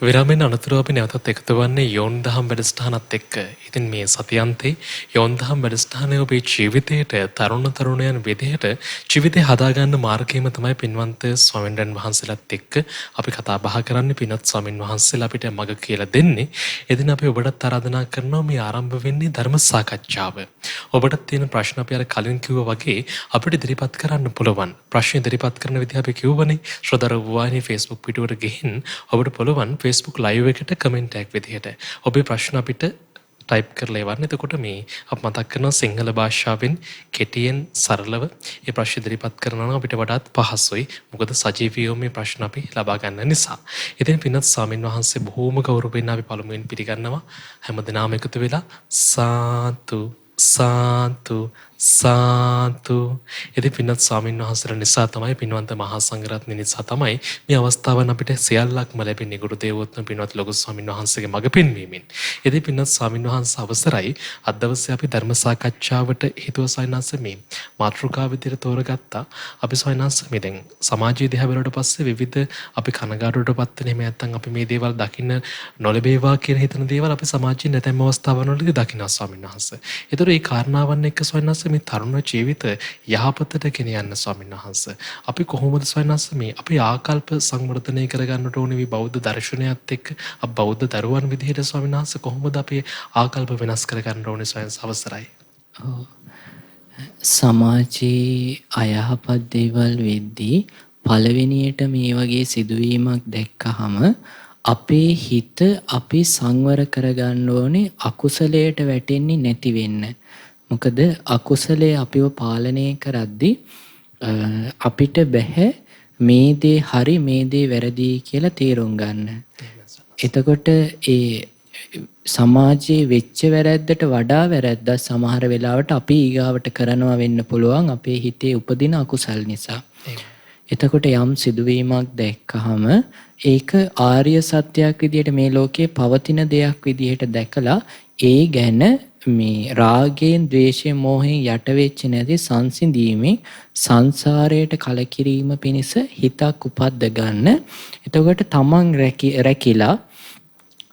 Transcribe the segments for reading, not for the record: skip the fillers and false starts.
විරාමෙන් අනතුරුව අපි නැවතත් එකතු වන්නේ යෝන් දහම් වැඩසටහනත් එක්ක. ඉතින් මේ සතියන්තේ යෝන් දහම් වැඩසටහනේ ඔබේ ජීවිතයට තරුණයන් විදිහට ජීවිතය හදාගන්න මාර්ගයම තමයි පින්වන්ත ස්වාමීන් වහන්සේලාත් එක්ක අපි කතා බහ කරන්නේ. පින්වත් ස්වාමීන් වහන්සේලා අපිට මඟ කියලා දෙන්නේ. එදින අපි ඔබටත් ආරාධනා කරනවා මේ ආරම්භ වෙන්නේ ධර්ම සාකච්ඡාව. ඔබටත් තියෙන ප්‍රශ්න අපි අර කලින් කිව්වා වගේ අපිට ඉදිරිපත් කරන්න පුළුවන්. ප්‍රශ්න ඉදිරිපත් කරන විදිහ අපි කිව්වනේ. ශ්‍රෝතර වූවානේ Facebook පිටුවට ගිහින් ඔබට පුළුවන් Facebook live එකට කමෙන්ට් එකක් විදිහට ඔබේ ප්‍රශ්න අපිට ටයිප් කරලා එවන්න. එතකොට මේ අප මතක් කරනවා සිංහල භාෂාවෙන් කෙටියෙන් සරලව මේ ප්‍රශ්න ඉදිරිපත් කරනවා නම් අපිට වඩාත් පහසුයි. මොකද සජීවීව මේ ප්‍රශ්න අපි ලබා ගන්න නිසා. ඉතින් පින්වත් ස්වාමින් වහන්සේ බොහෝම ගෞරවයෙන් අපි පළමුවෙන් පිළිගන්නවා. හැමදෙනාම එකතු වෙලා සාතු සාතු සාතු. ඉතින් පින්වත් ස්වාමීන් වහන්සේලා නිසා තමයි, පින්වන්ත මහා සංඝරත්නය නිසා තමයි මේ අවස්ථාවන් අපිට සියල්ලක්ම ලැබෙන්නේ. ගුරු දේවෝත්තම පින්වත් ලොකු ස්වාමීන් වහන්සේගේ මඟ පෙන්වීමෙන්. ඉතින් පින්වත් ස්වාමීන් වහන්සේ අවසරයි අද දවසේ අපි ධර්ම සාකච්ඡාවට හිතුව සයනස මේ මාතෘකාව විදිහට තෝරගත්තා. අපි සයනස මේ දැන් සමාජීය දිහා බැලුවට පස්සේ විවිධ අපි කනගාටුවටපත් වෙන, එහෙම නැත්නම් අපි මේ දේවල් දකින්න නොලැබේවා කියන හිතන දේවල් අපි සමාජයේ නැතැම් අවස්ථාවන්වලදී දකිනවා ස්වාමීන් වහන්සේ. ඒතර මේ කාරණාවන් එක්ක සයනස මේ තරුණ ජීවිත යහපතට ගෙන යන්න ස්වාමීන් වහන්සේ අපි කොහොමද සයනස මේ අපේ ආකල්ප සංවර්ධනය කරගන්නට ඕනේ මේ බෞද්ධ දර්ශනයත් එක්ක අප බෞද්ධ දරුවන් විදිහට ස්වාමීන් වහන්සේ කොහොමද අපේ ආකල්ප වෙනස් කරගන්න ඕනේ සයන්ස් අවසරයි. සමාජයේ අයහපත් දේවල් වෙද්දී පළවෙනියට මේ වගේ සිදුවීමක් දැක්කහම අපේ හිත අපි සංවර කරගන්න ඕනේ අකුසලයට වැටෙන්නේ නැති වෙන්න. මොකද අකුසලයේ අපිව පාලනය කරද්දී අපිට බැහැ මේ දේ හරි මේ දේ වැරදි කියලා තේරුම් ගන්න. එතකොට ඒ සමාජයේ වෙච්ච වැරැද්දට වඩා වැරැද්දක් සමහර වෙලාවට අපි ඊගාවට කරනවා වෙන්න පුළුවන් අපේ හිතේ උපදින අකුසල් නිසා. එතකොට යම් සිදුවීමක් දැක්කහම ඒක ආර්ය සත්‍යයක් විදිහට මේ ලෝකේ පවතින දෙයක් විදිහට දැකලා ඒ ගැන මේ රාගයෙන්, ද්වේෂයෙන්, මෝහයෙන් යට වෙච්ච නැති සංසිඳීමේ සංසාරයට කලකිරීම පිණිස හිතක් උපද්ද ගන්න. එතකොට තමන් රැකිලා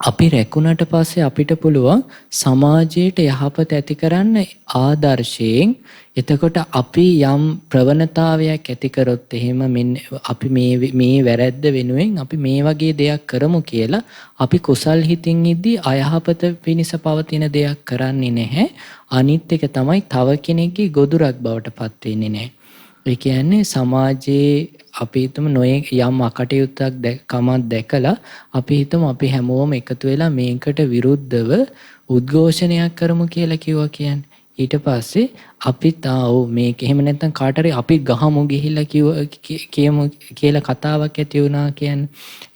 අපි රැකුණට පස්සේ අපිට පුළුවන් සමාජයට යහපත ඇති කරන්න ආදර්ශයෙන්. එතකොට අපි යම් ප්‍රවණතාවයක් ඇති කරොත් එහෙම අපි මේ වැරැද්ද වෙනුවෙන් අපි මේ වගේ දෙයක් කරමු කියලා අපි කුසල් හිතින් ඉද්දී අයහපත පිණිස පවතින දෙයක් කරන්නේ නැහැ. අනිත් එක තමයි තව කෙනෙක්ගේ ගොදුරක් බවට පත් වෙන්නේ නැහැ. ඒ කියන්නේ සමාජයේ අපි හිතමු නොයෙක් යම් අකටයුත්තක් කමක් දැකලා අපි හිතමු අපි හැමෝම එකතු වෙලා මේකට විරුද්ධව උද්ඝෝෂණයක් කරමු කියලා කිව්වා කියන්නේ. ඊට පස්සේ අපිත් මේක එහෙම නැත්නම් කාට හරි අපි ගහමු ගිහිල්ලා කියමු කියලා කතාවක් ඇති වුණා කියන්නේ.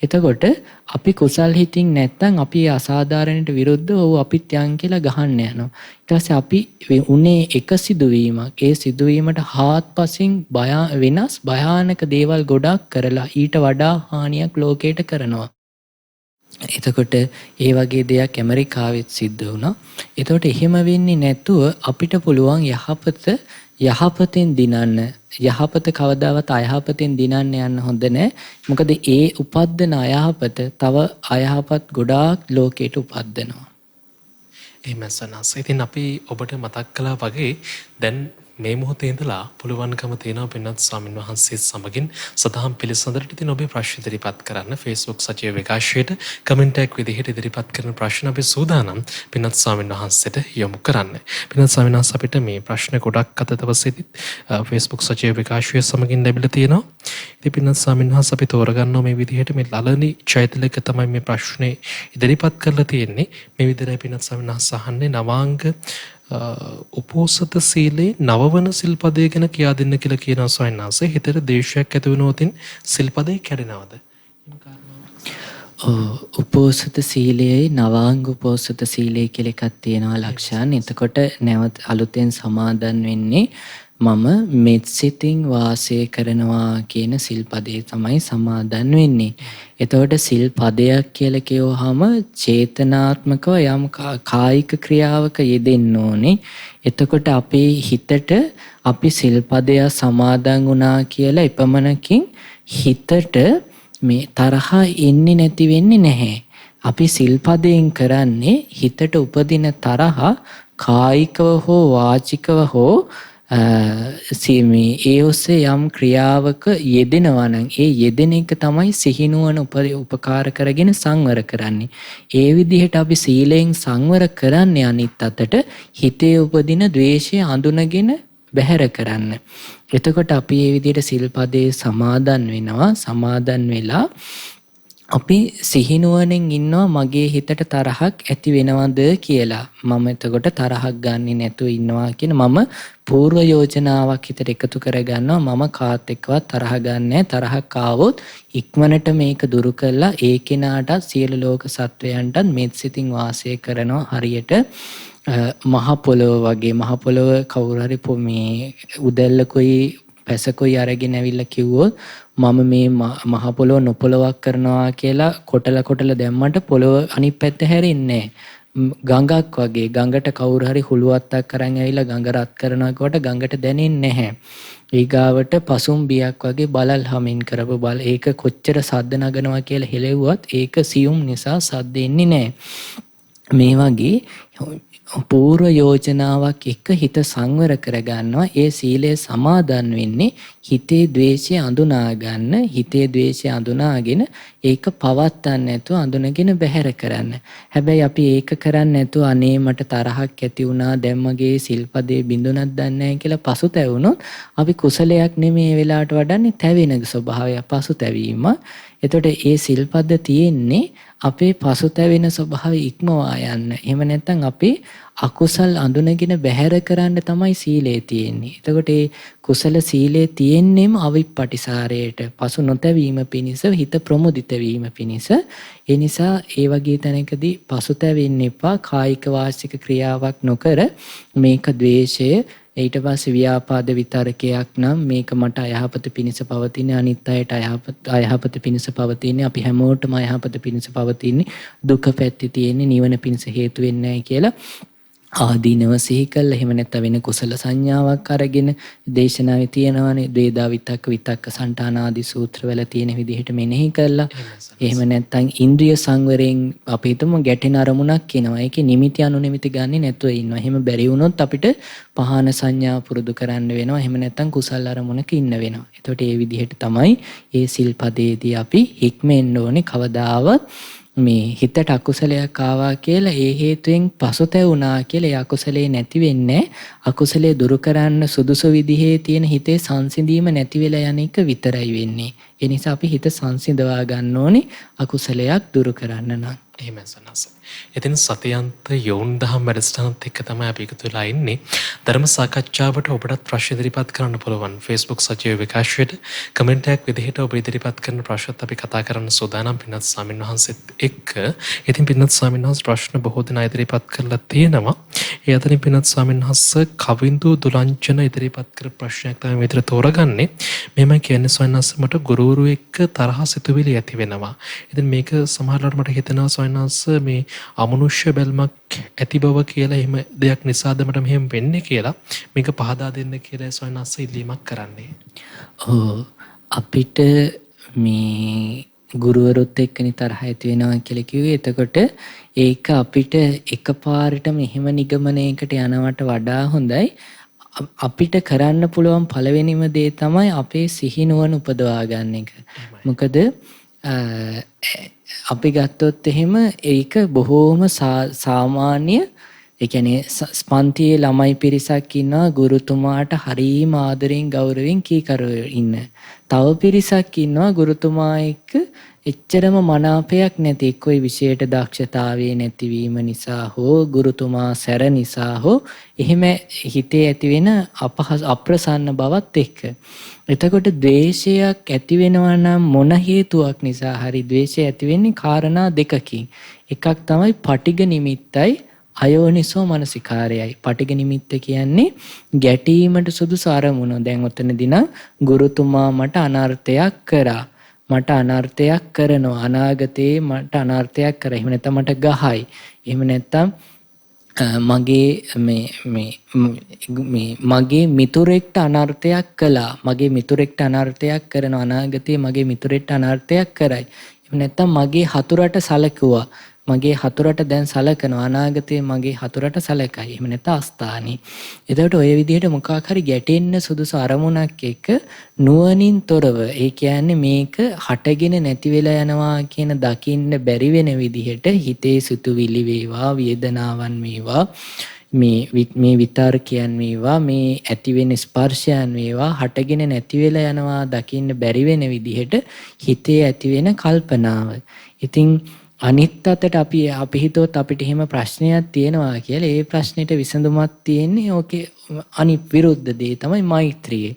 එතකොට අපි කුසල් හිතින් නැත්නම් අපි අසාධාරණයට විරුද්ධව අපිත් යන් කියලා ගහන්න යනවා. ඊට පස්සේ අපි උනේ එක සිදුවීමක්. ඒ සිදුවීමට හාත්පසින් වෙනස් භයානක දේවල් ගොඩක් කරලා ඊට වඩා හානියක් ලෝකයට කරනවා. එතකොට ඒ වගේ දෙයක් ඇමරිකාවෙත් සිද්ධ වුණා. එතකොට එහෙම වෙන්නේ නැතුව අපිට පුළුවන් යහපතෙන් දිනන්න. යහපත කවදාවත් අයහපතෙන් දිනන්න යන්න හොඳ නැහැ. මොකද ඒ උපද්දන අයහපත තව අයහපත් ගොඩාක් ලෝකයට උපද්දනවා. එහෙම සනස්. ඉතින් අපි ඔබට මතක් කළා වගේ දැන් මේ මොහොතේ ඉඳලා පුළුවන්කම තියෙනවා පින්වත් ස්වාමින් වහන්සේ සමගින් සදහම් පිළිසඳරට ඉතින් ඔබේ ප්‍රශ්න ඉදිරිපත් කරන්න Facebook සජීව විකාශයට කමෙන්ට් එකක් විදිහට ඉදිරිපත් කරන ප්‍රශ්න අපි සූදානම් පින්වත් ස්වාමින් වහන්සේට යොමු කරන්න. පින්වත් ස්වාමින් වහන්සේ අපිට මේ ප්‍රශ්න ගොඩක් අද දවසේදී Facebook සජීව විකාශය සමගින් ලැබිලා තියෙනවා. ඉතින් පින්වත් ස්වාමින් වහන්සේ අපි තෝරගන්නවා මේ විදිහට මේ ලලනි චෛතලික තමයි මේ ප්‍රශ්නේ ඉදිරිපත් කරලා තියෙන්නේ. මේ විදිහට පින්වත් ස්වාමින් වහන්සේ අහන්නේ නවාංග උපෝසත සීලේ නවවන සිල්පදේ ගැන කියා දෙන්න කියලා කියනවා ස්වාමීන් වහන්සේ. හිතට දේශයක් ඇති වෙනවොතින් සිල්පදේ කැඩෙනවද? උපෝසත සීලයේ නවාංග උපෝසත සීලය කියලා එකක් තියෙනවා ලක්ෂණ. එතකොට නැවත අලුතෙන් සමාදන් වෙන්නේ මම මෙත්සිතින් වාසය කරනවා කියන සිල්පදේ තමයි සමාදන් වෙන්නේ. එතකොට සිල්පදයක් කියලා කියවහම චේතනාත්මකව යම් කායික ක්‍රියාවක යෙදෙන්න ඕනේ. එතකොට අපේ හිතට අපි සිල්පදය සමාදන් වුණා කියලා එපමණකින් හිතට මේ තරහා එන්නේ නැති වෙන්නේ නැහැ. අපි සිල්පදයෙන් කරන්නේ හිතට උපදින තරහා කායිකව හෝ වාචිකව හෝ ඒ ඔස්සේ යම් ක්‍රියාවක යෙදෙනවා නම් ඒ යෙදෙන එක තමයි සිහිනුවන උපකාර කරගෙන සංවර කරන්නේ. ඒ විදිහට අපි සීලයෙන් සංවර කරන්නේ අනිත් අතට හිතේ උපදින ද්වේෂය අඳුනගෙන බැහැර කරන්න. එතකොට අපි මේ විදිහට සිල්පදේ සමාදන් වෙනවා. සමාදන් වෙලා අපි සිහිනුවණෙන් ඉන්නවා මගේ හිතට තරහක් ඇති වෙනවද කියලා. මම එතකොට තරහක් ගන්නෙ නැතුව ඉන්නවා කියන මම පූර්ව යෝජනාවක් හිතට එකතු කරගන්නවා. මම කාත් එක්කවත් තරහ ගන්නෑ. තරහක් ආවොත් ඉක්මනට මේක දුරු කරලා ඒ කෙනාටත් සියලු ලෝක සත්වයන්ටත් මෙත් සිතින් වාසය කරනවා. හරියට මහ පොළොව වගේ. මහ පොළොව කවුරු හරි මේ උදැල්ලකුයි පැසකුයි අරගෙන ඇවිල්ලා කිව්වොත් මම මේ මහ පොළොව නොපොළොවක් කරනවා කියලා කොටල දැම්මට පොළොව අනිත් පැත්ත හැරෙන්නේ ගඟක් වගේ. ගඟට කවුරු හරි හුලුවත්තක් අරන් ඇවිල්ලා ගඟ රත් කරනවා කොට ගඟට දැනෙන්නේ නැහැ. ඊගාවට පසුම් බියක් වගේ බලල් හමින් කරපු බල ඒක කොච්චර සද්ද නගනවා කියලා හෙලෙව්වත් ඒක සියුම් නිසා සද්ද එන්නේ නැහැ. මේ වගේ පූර්ව යෝජනාවක් එක්ක හිත සංවර කරගන්නවා. ඒ සීලය සමාදන් වෙන්නේ හිතේ ද්වේෂය අඳුනා ගන්න. හිතේ ද්වේෂය අඳුනාගෙන ඒක පවත්තන්න නැතුව අඳුනගෙන බැහැර කරන්න. හැබැයි අපි ඒක කරන්නේ නැතුව අනේ මට තරහක් ඇති වුණා දැන් මගේ සිල්පදේ බිඳුනක් දන්නේ නැහැ කියලා පසුතැවුනොත් අපි කුසලයක් නෙමේ ඒ වෙලාවට වඩන්නේ තැවෙන ස්වභාවය පසුතැවීම. එතකොට ඒ සිල්පද තියෙන්නේ අපේ පසුතැවෙන ස්වභාවය ඉක්මවා යන්න. එහෙම නැත්නම් අපේ අකුසල් අඳුනගෙන බැහැර කරන්න තමයි සීලය තියෙන්නේ. එතකොට ඒ කුසල සීලය තියෙන්නේම අවිප්පටිසාරයට පසු නොතැවීම පිණිස හිත ප්‍රමුදිත වීම පිණිස. ඒ නිසා ඒ වගේ තැනකදී පසුතැවෙන්න එපා. කායික වාචික ක්‍රියාවක් නොකර මේක ද්වේෂය ඊට පස්සේ ව්‍යාපාද විතරකයක් නම් මේක මට අයහපත පිණිස පවතින අනිත් අයට අයහපත පිණිස පවතින අපි හැමෝටම අයහපත පිණිස පවතින දුක පැත්තේ තියෙන්නේ නිවන පිණිස හේතු වෙන්නේ නැහැ කියලා ආදීනව සිහි කළා. එහෙම නැත්නම් වෙන කුසල සංඥාවක් අරගෙන දේශනාවේ තියෙනවානේ ද්වේදා විතක්ක සංඨාන ආදී සූත්‍රවල තියෙන විදිහට මෙනෙහි කළා. එහෙම නැත්නම් ඉන්ද්‍රිය සංවරයෙන් අපි හිතමු ගැටෙන අරමුණක් කියනවා. ඒකේ නිමිති අනුනිමිති ගන්නේ නැතුව ඉන්නවා. එහෙම බැරි වුණොත් අපිට පහන සංඥා පුරුදු කරන්න වෙනවා. එහෙම නැත්නම් කුසල අරමුණක ඉන්න වෙනවා. එතකොට මේ විදිහට තමයි මේ සිල්පදේදී අපි හික්මෙන්න ඕනේ. කවදාවත් මේ හිතට අකුසලයක් ආවා කියලා ඒ හේතුවෙන් පසුතැවුණා කියලා ඒ අකුසලේ නැති වෙන්නේ. අකුසලේ දුරු කරන්න සුදුසු විදිහේ තියෙන හිතේ සංසිඳීම නැති වෙලා යන එක විතරයි වෙන්නේ. ඒ නිසා අපි හිත සංසිඳවා ගන්න ඕනේ අකුසලයක් දුරු කරන්න නම්. එහෙම සනස. ඉතින් සතියන්ත යෝන් දහම් වැඩසටහනත් එක්ක තමයි අපි එකතු වෙලා ඉන්නේ. ධර්ම සාකච්ඡාවට ඔබටත් ප්‍රශ්න ඉදිරිපත් කරන්න පුළුවන්. Facebook සජීව විකාශයට කමෙන්ට් එකක් විදිහට ඔබ ඉදිරිපත් කරන ප්‍රශ්නත් අපි කතා කරන්න සූදානම් පින්වත් ස්වාමීන් වහන්සේත් එක්ක. ඉතින් පින්වත් ස්වාමීන් වහන්සේ ප්‍රශ්න බොහෝ දෙනා ඉදිරිපත් කරලා තියෙනවා. ඒ අතරින් පින්වත් ස්වාමීන් වහන්සේ කවිඳු දුලංචන ඉදිරිපත් කර ප්‍රශ්නයක් තමයි විතර තෝරගන්නේ. මෙහෙම කියන්නේ ස්වාමීන් වහන්සේ මට ගුරුවරු එක්ක තරහ සිතුවිලි ඇති වෙනවා. ඉතින් මේක සමහරවිට මට හිතෙනවා ස්වාමීන් වහන්සේ මේ අමනුෂ්‍ය බැල්මක් ඇති බව කියලා එහෙම දෙයක් නිසාද මට මෙහෙම වෙන්නේ කියලා මේක පහදා දෙන්න කියලා ස්වාමීන් වහන්සේ ඉල්ලීමක් කරන්නේ. අපිට මේ ගුරුවරුත් එක්කනි තරහ ඇති වෙනවා කියලා කිව්වේ. එතකොට ඒක අපිට එකපාරටම එහෙම නිගමනයකට යනවට වඩා හොඳයි අපිට කරන්න පුළුවන් පළවෙනිම දේ තමයි අපේ සිහිනුවන උපදවා ගන්න එක. මොකද අපි ගත්තොත් එහෙම ඒක බොහෝම සාමාන්‍ය. ඒ කියන්නේ පන්තියේ ළමයි පිරිසක් ඉන්නවා ගුරුතුමාට හරීම ආදරෙන් ගෞරවයෙන් කීකරුව ඉන්න. තව පිරිසක් ඉන්නවා ගුරුතුමා එක්ක එච්චරම මනාපයක් නැති. කොයි විෂයට දක්ෂතාවයේ නැතිවීම නිසා හෝ ගුරුතුමා සැර නිසා හෝ එහෙම හිතේ ඇතිවෙන අප්‍රසන්න බවත් එක්ක. එතකොට ද්වේෂයක් ඇති වෙනවා නම් මොන හේතුවක් නිසා හරි ද්වේෂය ඇති වෙන්නේ කාරණා දෙකකින්. එකක් තමයි පටිඝ නිමිත්තයි අයෝනිසෝ මනසිකාරයයි. පටිඝ නිමිත්ත කියන්නේ ගැටීමට සුදුසු අරමුණ. දැන් ඔතනදී නම් ගුරුතුමා මට අනර්ථයක් කරා. මට අනර්ථයක් කරනවා. අනාගතේ මට අනර්ථයක් කරා. එහෙම නැත්නම් මට ගහයි. එහෙම නැත්නම් මගේ මගේ මිතුරෙක්ට අනර්ථයක් කළා. මගේ මිතුරෙක්ට අනර්ථයක් කරන අනාගතයේ මගේ මිතුරෙක්ට අනර්ථයක් කරයි. එහෙම නැත්නම් මගේ හතුරට සලකුවා. මගේ හතුරට දැන් සලකනවා. අනාගතයේ මගේ හතුරට සලකයි. එහෙම නැත්නම් අස්ථානි. එතකොට ඔය විදිහට මොකක් හරි ගැටෙන්න සුදුසු අරමුණක් එක්ක නුවණින් තොරව, ඒ කියන්නේ මේක හටගෙන නැති වෙලා යනවා කියන දකින්න බැරි වෙන විදිහට හිතේ සිතුවිලි වේවා, වේදනාවන් වේවා, මේ විතර්කයන් වේවා, මේ ඇති වෙන ස්පර්ශයන් වේවා හටගෙන නැති වෙලා යනවා දකින්න බැරි වෙන විදිහට හිතේ ඇති වෙන කල්පනාව. ඉතින් අනිත් අතට අපි හිතුවොත් අපිට එහෙම ප්‍රශ්නයක් තියෙනවා කියලා ඒ ප්‍රශ්නෙට විසඳුමක් තියෙන්නේ ඕකේ අනිත් විරුද්ධ දේ තමයි මෛත්‍රිය.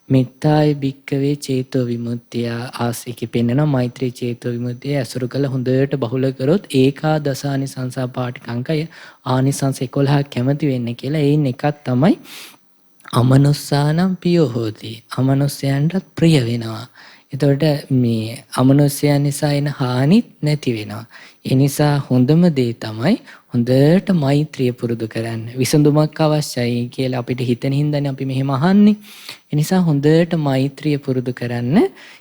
මෙත්තාය භික්කවේ චේතෝ විමුක්තිය ආසිකේ පෙන්නන මෛත්‍රී චේතෝ විමුක්තිය ඇසුරු කළ හොඳට බහුල කරොත් ඒකාදසානිසංසා පාටිකංකය ආනිසංස 11ක් කැමති වෙන්නේ කියලා. ඒයින් එකක් තමයි අමනුස්සානම් පියෝ හෝති. අමනුස්සයන්ට ප්‍රිය වෙනවා. එතකොට මේ අමනුෂ්‍යයන් නිසා එන හානිත් නැති වෙනවා. ඒ නිසා හොඳම දේ තමයි හොඳට මෛත්‍රිය පුරුදු කරන්න. විසඳුමක් අවශ්‍යයි කියලා අපිට හිතෙන හින්දානේ අපි මෙහෙම අහන්නේ. ඒ නිසා හොඳට මෛත්‍රිය පුරුදු කරන්න.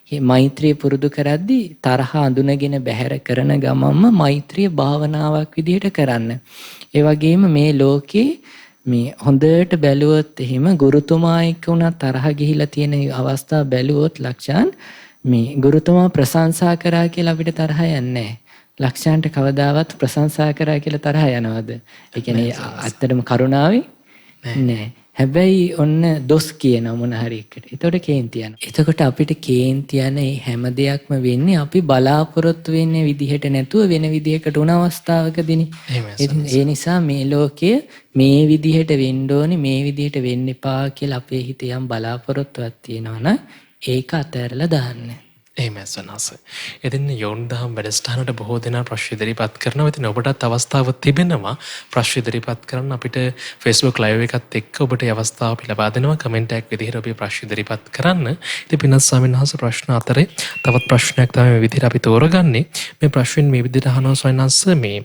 මේ මෛත්‍රිය පුරුදු කරද්දී තරහ අඳුනගෙන බැහැර කරන ගමන්ම මෛත්‍රිය භාවනාවක් විදිහට කරන්න. ඒ වගේම මේ ලෝකේ මේ හොඳට බැලුවොත් එහෙම ගුරුතුමා එක්ක උනා තරහ ගිහිලා තියෙන අවස්ථා බැලුවොත් ලක්ෂාන් මේ ගුරුතුමා ප්‍රශංසා කරා කියලා අපිට තරහ යන්නේ නැහැ. ලක්ෂාන්ට කවදාවත් ප්‍රශංසා කරා කියලා තරහ යනවද? ඒ කියන්නේ ඇත්තටම කරුණාවේ නැහැ. හැබැයි ඔන්න දොස් කියන මොන හරි එකට. එතකොට කේන්ති යනවා. එතකොට අපිට කේන්ති යන මේ හැම දෙයක්ම වෙන්නේ අපි බලාපොරොත්තු වෙන්නේ විදිහට නැතුව වෙන විදිහකට උන අවස්ථාවකදීනේ. ඒ නිසා මේ ලෝකයේ මේ විදිහට වෙන්න ඕනේ, මේ විදිහට වෙන්න එපා කියලා අපේ හිතේ යම් බලාපොරොත්තුවක් තියෙනවා නම් ඒක අතහැරලා දාන්න. එහෙමයි සනස. ඉතින් යෝන් දහම් වැඩසටහනට බොහෝ දෙනා ප්‍රශ්න ඉදිරිපත් කරනවා. ඉතින් ඔබටත් අවස්ථාවක් තිබෙනවා ප්‍රශ්න ඉදිරිපත් කරන්න. අපිට Facebook live එකත් එක්ක ඔබට ඒ අවස්ථාව ලබා දෙනවා. කමෙන්ට් එකක් විදිහට ඔබේ ප්‍රශ්න ඉදිරිපත් කරන්න. ඉතින් පින්වත් ස්වාමීන් වහන්සේ ප්‍රශ්න අතරේ තවත් ප්‍රශ්නයක් තමයි මේ විදිහට අපි තෝරගන්නේ. මේ ප්‍රශ්නෙන් මේ විදිහට අහනවා ස්වාමීන් වහන්සේ මේ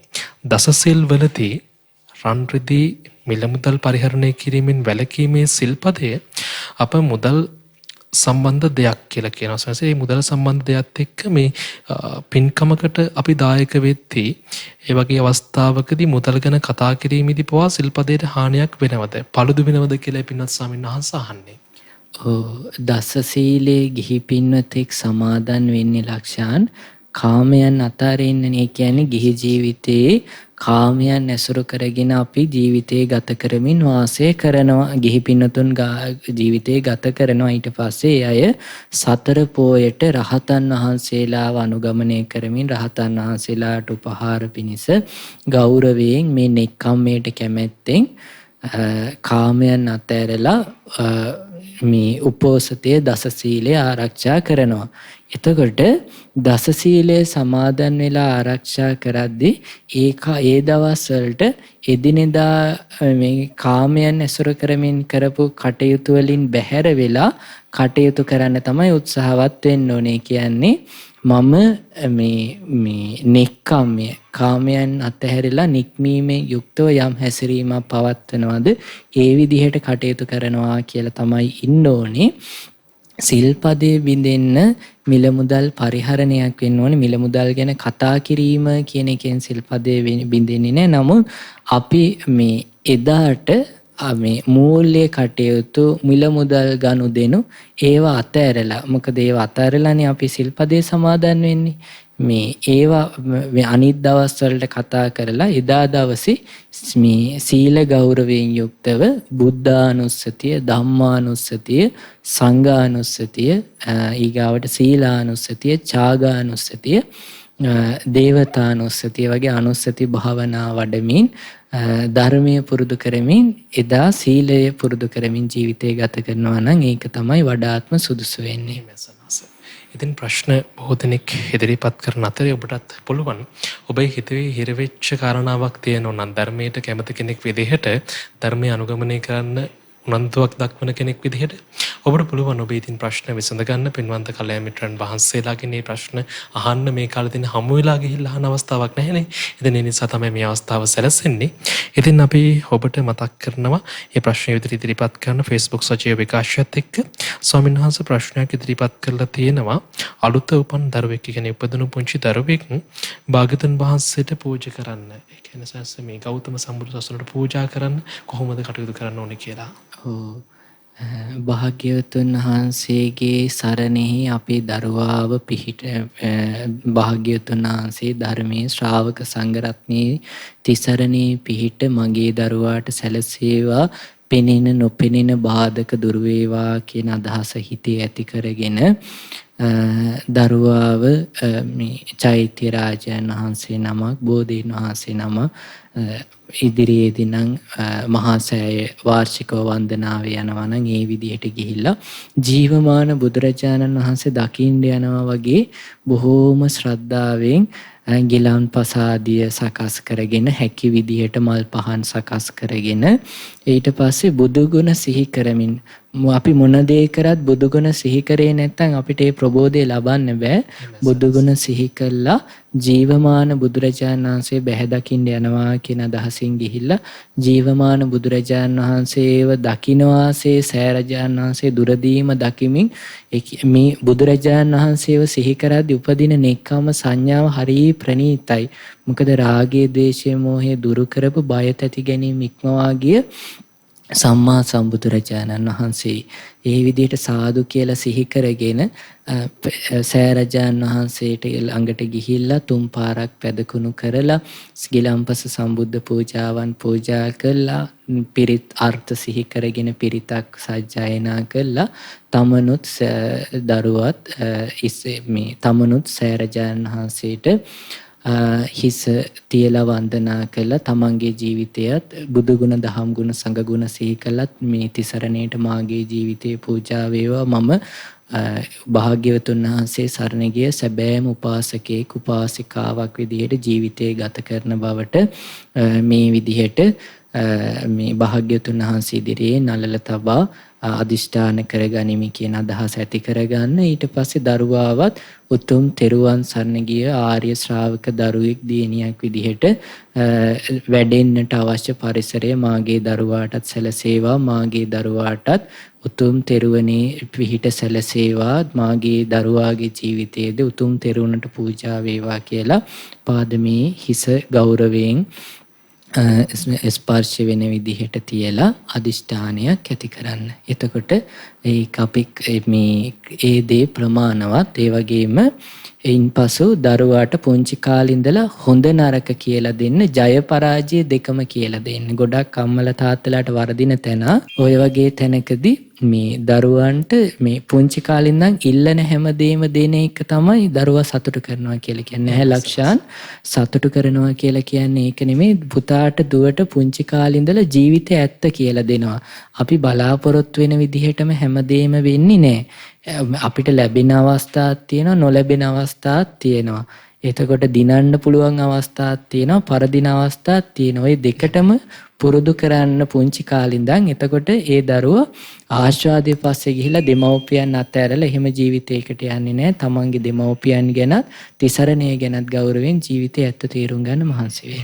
දසසිල් වලදී රන් රිදී මිල මුදල් පරිහරණය කිරීමෙන් වැළකීමේ සිල්පදය අප මුදල් සම්බන්ධ දෙයක් කියලා කියනවා. සමහරවිට මේ මුදල් සම්බන්ධ දෙයත් එක්ක මේ පින්කමකට අපි දායක වෙද්දී ඒ වගේ අවස්ථාවකදී මුදල් ගැන කතා කිරීමේදී පවා සිල්පදයට හානියක් වෙනවද? පළුදු වෙනවද කියලා පින්වත් ස්වාමීන් වහන්සේ අහන්නේ. දස සීලේ ගිහි පින්වතෙක් සමාදන් වෙන්නේ ලක්ෂාන් කාමයන් අතරින්නේ. ඒ කියන්නේ ගිහි ජීවිතයේ කාමයන් ඇසුරු කරගෙන අපි ජීවිතේ ගත කරමින් වාසය කරනවා. ගිහි පින්නතුන් ජීවිතේ ගත කරනවා. ඊට පස්සේ අය සතර පෝයට රහතන් වහන්සේලාව අනුගමනය කරමින් රහතන් වහන්සේලාට උපහාර පිණිස ගෞරවයෙන් මේ නෙක්ඛම්මයට කැමැත්තෙන් කාමයන් අතහැරලා මේ උපෝසතයේ දස සීලය ආරක්ෂා කරනවා. එතකොට දස සීලය සමාදන් වෙලා ආරක්ෂා කරද්දී ඒ දවස් වලට එදිනෙදා මේ කාමයන් ඇසුරු කරමින් කරපු කටයුතු වලින් බැහැර වෙලා කටයුතු කරන්න තමයි උත්සාහවත් වෙන්න ඕනේ. කියන්නේ මම මේ නෙක්ඛම්මය කාමයන් අතහැරලා නික්මීමේ යුක්තව යම් හැසිරීමක් පවත්වනවද ඒ විදිහට කටයුතු කරනවා කියලා තමයි ඉන්න ඕනේ. සිල්පදේ බින්දෙන්න මිල මුදල් පරිහරණයක් වෙන්න ඕනේ. මිල මුදල් ගැන කතා කිරීම කියන එකෙන් සිල්පදේ බින්දෙන්නේ නැහැ. නමුත් අපි මේ එදාට මේ මූල්‍ය කටයුතු මිල මුදල් ගනුදෙනු ඒවා අතහැරලා, මොකද ඒවා අතහැරලානේ අපි සිල්පදේ සමාදන් වෙන්නේ. මේ ඒවා අනිත් දවස් වලට කතා කරලා එදා දවසේ මේ සීල ගෞරවයෙන් යුක්තව බුද්ධානුස්සතිය, ධම්මානුස්සතිය, සංඝානුස්සතිය, ඊගාවට සීලානුස්සතිය, ඡාගානුස්සතිය, දේවතානුස්සතිය වගේ අනුස්සති භාවනා වඩමින් ධර්මය පුරුදු කරමින් එදා සීලය පුරුදු කරමින් ජීවිතය ගත කරනවා නම් ඒක තමයි වඩාත්ම සුදුසු වෙන්නේ. ඉතින් ප්‍රශ්න බොහෝ දෙනෙක් ඉදිරිපත් කරන අතරේ ඔබටත් පුළුවන් ඔබේ හිතේ හිරවෙච්ච කාරණාවක් තියෙනවා නම් ධර්මයට කැමති කෙනෙක් විදිහට ධර්මය අනුගමනය කරන්න උනන්දුවක් දක්වන කෙනෙක් විදිහට ඔබට පුළුවන් ඔබ ඉතින් ප්‍රශ්න විසඳ ගන්න පින්වන්ත කල්‍යාණ මිත්‍රයන් වහන්සේලාගෙන් මේ ප්‍රශ්න අහන්න මේ කාලේ දින හමු වෙලා ගිහිල්ලා අහන අවස්ථාවක් නැහැනේ. ඉතින් ඒ නිසා තමයි මේ අවස්ථාව සැලසෙන්නේ. ඉතින් අපි ඔබට මතක් කරනවා මේ ප්‍රශ්න ඉදිරිපත් කරන Facebook සජීව විකාශයත් එක්ක ස්වාමීන් වහන්සේ ප්‍රශ්නයක් ඉදිරිපත් කරලා තියෙනවා. අලුත උපන් දරුවෙක් කියන්නේ උපදින පුංචි දරුවෙක් භාග්‍යවතුන් වහන්සේට පූජා කරන්න. ඒ කියන්නේ සැස්ස මේ ගෞතම සම්බුදු සසුනට පූජා කරන්න කොහොමද කටයුතු කරන්න ඕනේ කියලා. භාග්‍යවතුන් වහන්සේගේ සරණෙහි අපේ දරුවාව පිහිට භාග්‍යවතුන් වහන්සේ ධර්මයේ ශ්‍රාවක සංඝරත්නයේ තිසරණේ පිහිට මගේ දරුවාට සැලසේවා පෙනෙන නොපෙනෙන බාධක දුර වේවා කියන අදහස හිතේ ඇති කරගෙන දරුවාව මේ චෛත්‍ය රාජයන් වහන්සේ නමක් බෝධීන් වහන්සේ නම ඉදිරියේදී නම් මහා සෑය වාර්ෂිකව වන්දනාව යනවා නම් ඒ විදිහට ගිහිල්ලා ජීවමාන බුදුරජාණන් වහන්සේ දකින්න යනවා වගේ බොහෝම ශ්‍රද්ධාවෙන් ගිලන්පස ආදිය සකස් කරගෙන හැකි විදිහට මල් පහන් සකස් කරගෙන ඊට පස්සේ බුදු ගුණ සිහි කරමින් අපි මොන දේ කරත් බුදු ගුණ සිහි කරේ නැත්නම් අපිට ඒ ප්‍රබෝධය ලබන්න බෑ. බුදු ගුණ සිහි කළා ජීවමාන බුදුරජාණන් වහන්සේ බැහැ දකින්න යනවා කියන අදහසින් ගිහිල්ලා ජීවමාන බුදුරජාණන් වහන්සේව දකින්වාසේ සෑරජාණන් වහන්සේ දුරදීම දකිමින් මේ බුදුරජාණන් වහන්සේව සිහි කරද්දී උපදින නෙක්ඛම්ම සංඥාව හරිය ප්‍රණීතයි. මොකද රාගයේ ද්වේෂයේ මෝහයේ දුරු කරපු බය තැති ගැනීම ඉක්මවා ගිය සම්මා සම්බුදුරජාණන් වහන්සේ ඒ විදිහට සාදු කියලා සිහි කරගෙන සෑරජාණන් වහන්සේට ළඟට ගිහිල්ලා තුන් පාරක් පැදකුණු කරලා ගිලන්පස සම්බුද්ධ පූජාවන් පූජා කළා පිරිත් අර්ථ සිහි කරගෙන පිරිතක් සජ්ජායනා කළා තමනුත් දරුවත් මේ තමනුත් සෑරජාණන් වහන්සේට හිස තියලා වන්දනා කළා තමන්ගේ ජීවිතයත් බුදු ගුණ දහම් ගුණ සංඝ ගුණ සිහි කළත් මේ තිසරණේට මාගේ ජීවිතේ පූජා වේවා මම භාග්‍යවතුන් වහන්සේ සරණ ගිය සැබෑම උපාසකෙක් උපාසිකාවක් විදිහට ජීවිතේ ගත කරන බවට මේ විදිහට මේ භාග්‍යවතුන් වහන්සේ ඉදිරියේ නළල තබා අදිෂ්ඨාන කරගනිමි කියන අදහස ඇති කරගන්න. ඊට පස්සේ දරුවාවත් උතුම් තෙරුවන් සරණ ගිය ආර්ය ශ්‍රාවක දරුවෙක් දියණියක් විදිහට වැඩෙන්නට අවශ්‍ය පරිසරය මාගේ දරුවාටත් සැලසේවා මාගේ දරුවාටත් උතුම් තෙරුවනේ පිහිට සැලසේවා මාගේ දරුවාගේ ජීවිතයේද උතුම් තෙරුවනට පූජා වේවා කියලා පාදමේ හිස ගෞරවයෙන් ස්පර්ශ වෙන විදිහට තියලා අදිෂ්ඨානයක් ඇති කරන්න. එතකොට ඒක අපි මේ ඒ දේ ප්‍රමාණවත්. ඒ වගේම ඉන්පසු දරුවාට පුංචි කාලේ ඉඳලා හොඳ නරක කියලා දෙන්න, ජය පරාජය දෙකම කියලා දෙන්න. ගොඩක් අම්මලා තාත්තලාට වරදින තැන ඔය වගේ තැනකදී මේ දරුවන්ට මේ පුංචි කාලේ ඉඳන් ඉල්ලන හැමදේම දෙන එක තමයි දරුවා සතුටු කරනවා කියලා කියන්නේ. නැහැ ලක්ෂාන් සතුටු කරනවා කියලා කියන්නේ ඒක නෙමෙයි. පුතාට දුවට පුංචි කාලේ ඉඳලා ජීවිතය ඇත්ත කියලා දෙනවා. අපි බලාපොරොත්තු වෙන විදිහටම හැමදේම වෙන්නේ නැහැ. අපිට ලැබෙන අවස්ථාවක් තියෙනවා නොලැබෙන අවස්ථාවක් තියෙනවා. එතකොට දිනන්න පුළුවන් අවස්ථාවක් තියෙනවා පරදින අවස්ථාවක් තියෙනවා. ওই දෙකටම පුරුදු කරන්න පුංචි කාලේ ඉඳන්. එතකොට ඒ දරුවා ආශාදයේ පස්සේ ගිහිලා දෙමව්පියන් අතහැරලා එහෙම ජීවිතයකට යන්නේ නැහැ. තමන්ගේ දෙමව්පියන් ගැනත් තිසරණය ගැනත් ගෞරවයෙන් ජීවිතය ඇත්ත තේරුම් ගන්න මහන්සි වෙයි.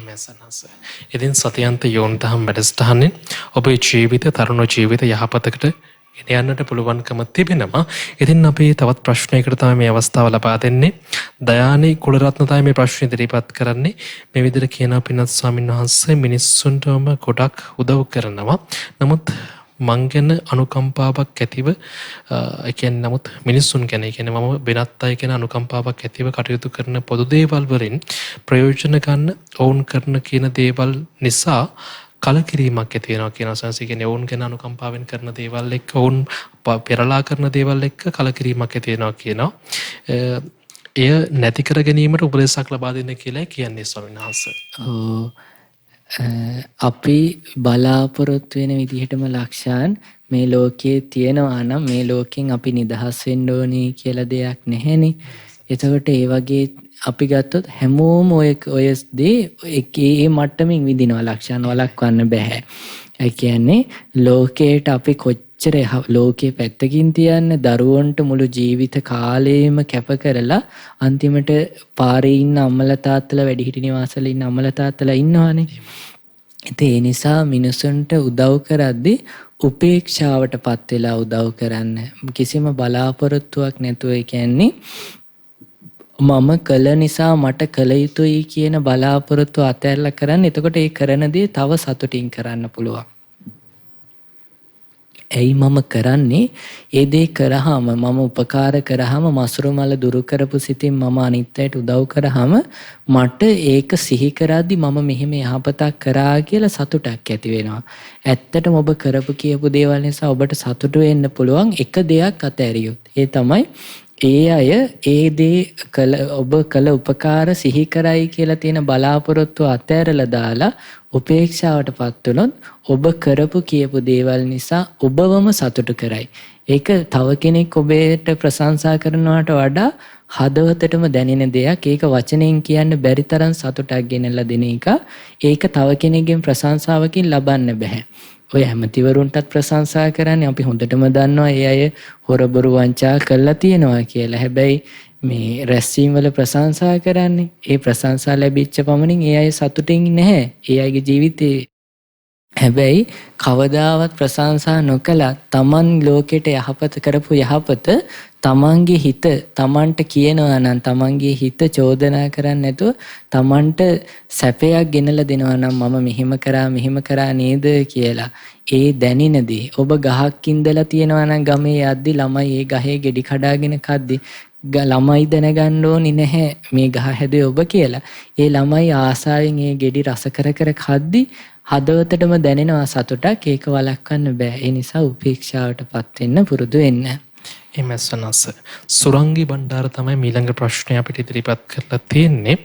ඉතින් සතියන්ත යෝනිතහම් වැඩසටහනේ ඔබේ ජීවිත තරුණ ජීවිත යහපතකට යන්නට පුළුවන්කම තිබෙනවා. ඉතින් අපි තවත් ප්‍රශ්නයකට තමයි මේ අවස්ථාව ලබා දෙන්නේ. දයානි කුලරත්න තමයි මේ ප්‍රශ්න ඉදිරිපත් කරන්නේ. මේ විදිහට කියනවා පින්වත් ස්වාමීන් වහන්සේ මිනිස්සුන්ටම ගොඩක් උදව් කරනවා. නමුත් මං ගැන අනුකම්පාවක් ඇතිව නමුත් මිනිස්සුන් ගැන මම වෙනත් අය ගැන අනුකම්පාවක් ඇතිව කටයුතු කරන පොදු දේවල් වලින් ප්‍රයෝජන ගන්න ඔවුන් කරන කියන දේවල් නිසා කලකිරීමක් ඇති වෙනවා කියන සංසි කියන්නේ ඔවුන් ගැන අනුකම්පාවෙන් කරන දේවල් එක්ක ඔවුන් පෙරලා කරන දේවල් එක්ක කලකිරීමක් ඇති වෙනවා කියනවා. එය නැති කර ගැනීමට උපදෙසක් ලබා දෙන්න කියලා කියන්නේ ස්වාමීන් වහන්සේ. අපි බලාපොරොත්තු වෙන විදිහටම ලක්ෂාන් මේ ලෝකයේ තියෙනවා නම් මේ ලෝකෙන් අපි නිදහස් වෙන්න ඕනේ කියලා දෙයක් නැහැනේ. එතකොට ඒ වගේ අපි ගත්තොත් හැමෝම ඔය දේ ඒ මට්ටමින් විඳිනවා ලක්ෂණ වළක්වන්න බෑ. ඒ කියන්නේ ලෝකයට අපි කොච්චර ලෝකේ පැත්තකින් තියන්න දරුවන්ට මුළු ජීවිත කාලයම කැප කරලා අන්තිමට පාරේ ඉන්න අම්මලා තාත්තලා වැඩිහිටි නිවාසවල ඉන්න අම්මලා තාත්තලා ඉන්නවනේ. ඉතින් ඒ නිසා මිනිසුන්ට උදව් කරද්දී උපේක්ෂාවටපත් වෙලා උදව් කරන්න. කිසිම බලාපොරොත්තුවක් නැතුව ඒ කියන්නේ මම කළ නිසා මට කළ යුතුයි කියන බලාපොරොත්තු අතහැරලා කරන්න. එතකොට ඒ කරන දේ තව සතුටින් කරන්න පුළුවන්. ඇයි මම කරන්නේ? ඒ දේ කරාම මම උපකාර කරාම මසුරු මල දුරු කරපු සිතින් මම අනිත් අයට උදව් කරාම මට ඒක සිහි කරද්දි මම මෙහෙම යහපතක් කරා කියලා සතුටක් ඇති වෙනවා. ඇත්තටම ඔබ කරපු කියපු දේවල් නිසා ඔබට සතුටු වෙන්න පුළුවන් එක දෙයක් අතහැරියොත්. ඒ තමයි ඒ අය ඒ දේ ඔබ කළ උපකාර සිහි කරයි කියලා තියෙන බලාපොරොත්තු අතහැරලා දාලා උපේක්ෂාවටපත් වුණොත් ඔබ කරපු කියපු දේවල් නිසා ඔබවම සතුටු කරයි. ඒක තව කෙනෙක් ඔබට ප්‍රශංසා කරනවට වඩා හදවතටම දැනෙන දෙයක්. ඒක වචනෙන් කියන්න බැරි තරම් සතුටක් ගෙනල්ලා දෙන එක. ඒක තව කෙනෙක්ගෙන් ප්‍රශංසාවකින් ලබන්න බෑ. ඔය හැමතිවරුන්ටත් ප්‍රශංසා කරන්නේ අපි හොඳටම දන්නවා ඒ අය හොරබොරු වංචා කරලා තියෙනවා කියලා. හැබැයි මේ රැස්වීම වල ප්‍රශංසා කරන්නේ ඒ ප්‍රශංසා ලැබිච්ච පමණින් ඒ අය සතුටින් නැහැ. ඒ අයගේ ජීවිතේ හැබැයි කවදාවත් ප්‍රශංසා නොකලා තමන් ලෝකෙට යහපත කරපු යහපත තමන්ගේ හිත තමන්ට කියනවා නම් තමන්ගේ හිත චෝදනා කරන්නේ නැතුව තමන්ට සැපයක් ගෙනලා දෙනවා නම් මම මෙහෙම කරා නේද කියලා ඒ දැනිනදී ඔබ ගහක් ඉඳලා තියෙනවා නම් ගමේ යද්දි ළමයි ඒ ගහේ ගෙඩි කඩාගෙන කද්දි ළමයි දැනගන්න ඕනි නැහැ මේ ගහ හැදුවේ ඔබ කියලා. ඒ ළමයි ආසාවෙන් ඒ ගෙඩි රස කර කද්දි හදවතටම දැනෙනවා සතුටක්. ඒක වළක්වන්න බෑ. ඒ නිසා උපේක්ෂාවටපත් වෙන්න පුරුදු වෙන්න. එමස්නස් සුරංගි බණ්ඩාර තමයි ඊළඟ ප්‍රශ්නය අපිට ඉදිරිපත් කරලා තියෙන්නේ.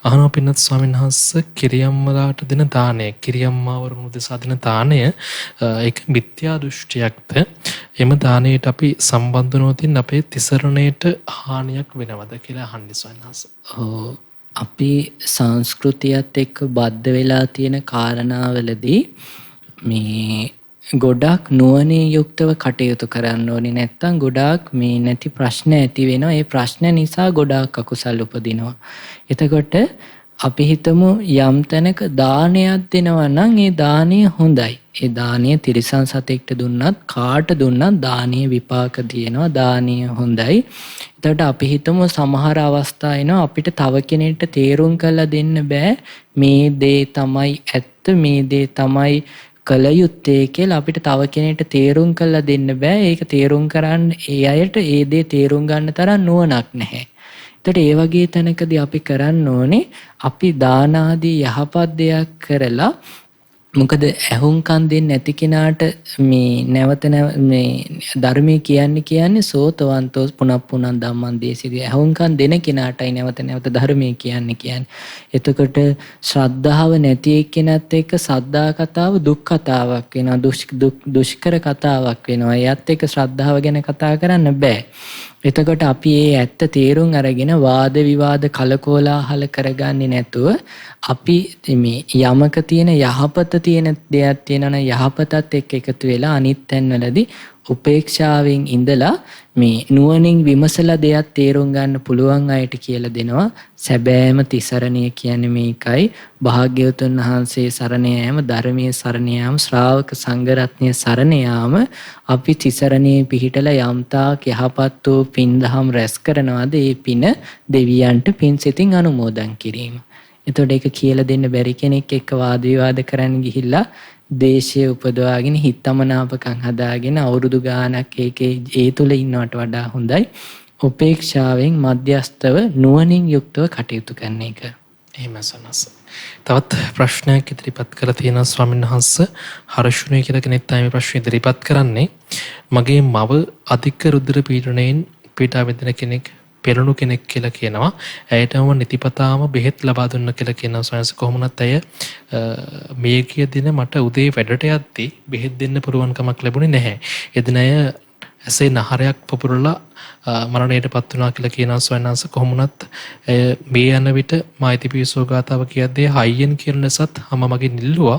අහනවා පින්නත් ස්වාමීන් වහන්සේ කිරියම්මලාට දෙන දාණය, කිරියම්මාවරුන් උදෙසා දෙන දාණය ඒක මිත්‍යා දෘෂ්ටියක්ද? එම දාණයට අපි සම්බන්ධ නොවතින් අපේ තිසරණයට හානියක් වෙනවද කියලා අහන්නේ ස්වාමීන් වහන්සේ. අපි සංස්කෘතියත් එක්ක බද්ධ වෙලා තියෙන කාරණාවලදී මේ ගොඩක් නුවණින් යුක්තව කටයුතු කරන්න ඕනේ. නැත්තම් ගොඩාක් මේ නැති ප්‍රශ්න ඇති වෙනවා. ඒ ප්‍රශ්න නිසා ගොඩාක් අකුසල් උපදිනවා. එතකොට අපි හිතමු යම් තැනක දානයක් දෙනවා නම් ඒ දානය හොඳයි. ඒ දානය තිරිසන් සතෙක්ට දුන්නත් කාට දුන්නත් දානීය විපාක තියෙනවා. දානය හොඳයි. එතකොට අපි හිතමු සමහර අවස්ථා එනවා අපිට තව කෙනෙක්ට තේරුම් කරලා දෙන්න බෑ මේ දේ තමයි ඇත්ත මේ දේ තමයි කළ යුත්තේ කියලා අපිට තව කෙනෙක්ට තේරුම් කරලා දෙන්න බෑ. ඒක තේරුම් කරන්න ඒ අයට ඒ දේ තේරුම් ගන්න තරම් නුවණක් නැහැ. එතකොට ඒ වගේ තැනකදී අපි කරන්න ඕනේ අපි දාන ආදී යහපත් දෙයක් කරලා මොකද ඇහුම්කන් දෙන්නේ නැති කෙනාට මේ නැවත මේ ධර්මයේ කියන්නේ සෝතවන්තෝ පුනප්පුනං ධම්මං දේසිතේ ඇහුම්කන් දෙන කෙනාටයි නැවත ධර්මයේ කියන්නේ. එතකොට ශ්‍රද්ධාව නැති එක්කෙනත් එක්ක සද්දා කතාව දුක් කතාවක් වෙනවා. දුෂ්කර කතාවක් වෙනවා. එයත් එක්ක ශ්‍රද්ධාව ගැන කතා කරන්න බෑ. එතකොට අපි මේ ඇත්ත තේරුම් අරගෙන වාද විවාද කලකෝලාහල කරගන්නේ නැතුව අපි මේ යමක තියෙන යහපත තියෙන දෙයක් තියෙනවනම් යහපතත් එක්ක එකතු වෙලා අනිත් තැන්වලදී උපේක්ෂාවෙන් ඉඳලා මේ නුවණින් විමසලා දෙයක් තේරුම් ගන්න පුළුවන් අයට කියලා දෙනවා. සැබෑම තිසරණය කියන්නේ මේකයි. භාග්‍යවතුන් වහන්සේ සරණ යාම, ධර්මයේ සරණ යාම, ශ්‍රාවක සංඝ රත්නයේ සරණ යාම අපි තිසරණේ පිහිටලා යම්තාක් යහපත් වූ පින් දහම් රැස් කරනවාද ඒ පින දෙවියන්ට පින් සිතින් අනුමෝදන් කිරීම. එතකොට ඒක කියලා දෙන්න බැරි කෙනෙක් එක්ක වාද විවාද කරන්න ගිහිල්ලා දේශය උපදවාගෙන හිතමනාපකම් හදාගෙන අවුරුදු ගාණක් ඒකේ ඒ තුල ඉන්නවට වඩා හොඳයි උපේක්ෂාවෙන් මධ්‍යස්තව නුවණින් යුක්තව කටයුතු කරන එක. එහෙම සනස. තවත් ප්‍රශ්නයක් ඉදිරිපත් කරලා තියෙනවා ස්වාමීන් වහන්සේ. හර්ෂුණේ කියලා කෙනෙක් තමයි ප්‍රශ්න ඉදිරිපත් කරන්නේ. මගේ මව අධික රුධිර පීඩනයෙන් පීඩා විඳින කෙනෙක් පෙරණු කෙනෙක් කියලා කියනවා. ඇයටම නිතිපතාම බෙහෙත් ලබා දුන්න කියලා කියනවා. ස්වාමීන් වහන්සේ කොහොමනත් ඇය මේ කිය දින මට උදේ වැඩට යද්දී බෙහෙත් දෙන්න පුරුවන් කමක් ලැබුණේ නැහැ. එදින අය ඇසේ නහරයක් පුපුරලා මරණයටපත් වුණා කියලා කියනවා. ස්වාමීන් වහන්සේ කොහොමනත් මේ යන විට මායිතිපිසෝ ගාතාව කියද්දී හයියෙන් කියන ලෙසත් මම මගේ නිල්ලුවා.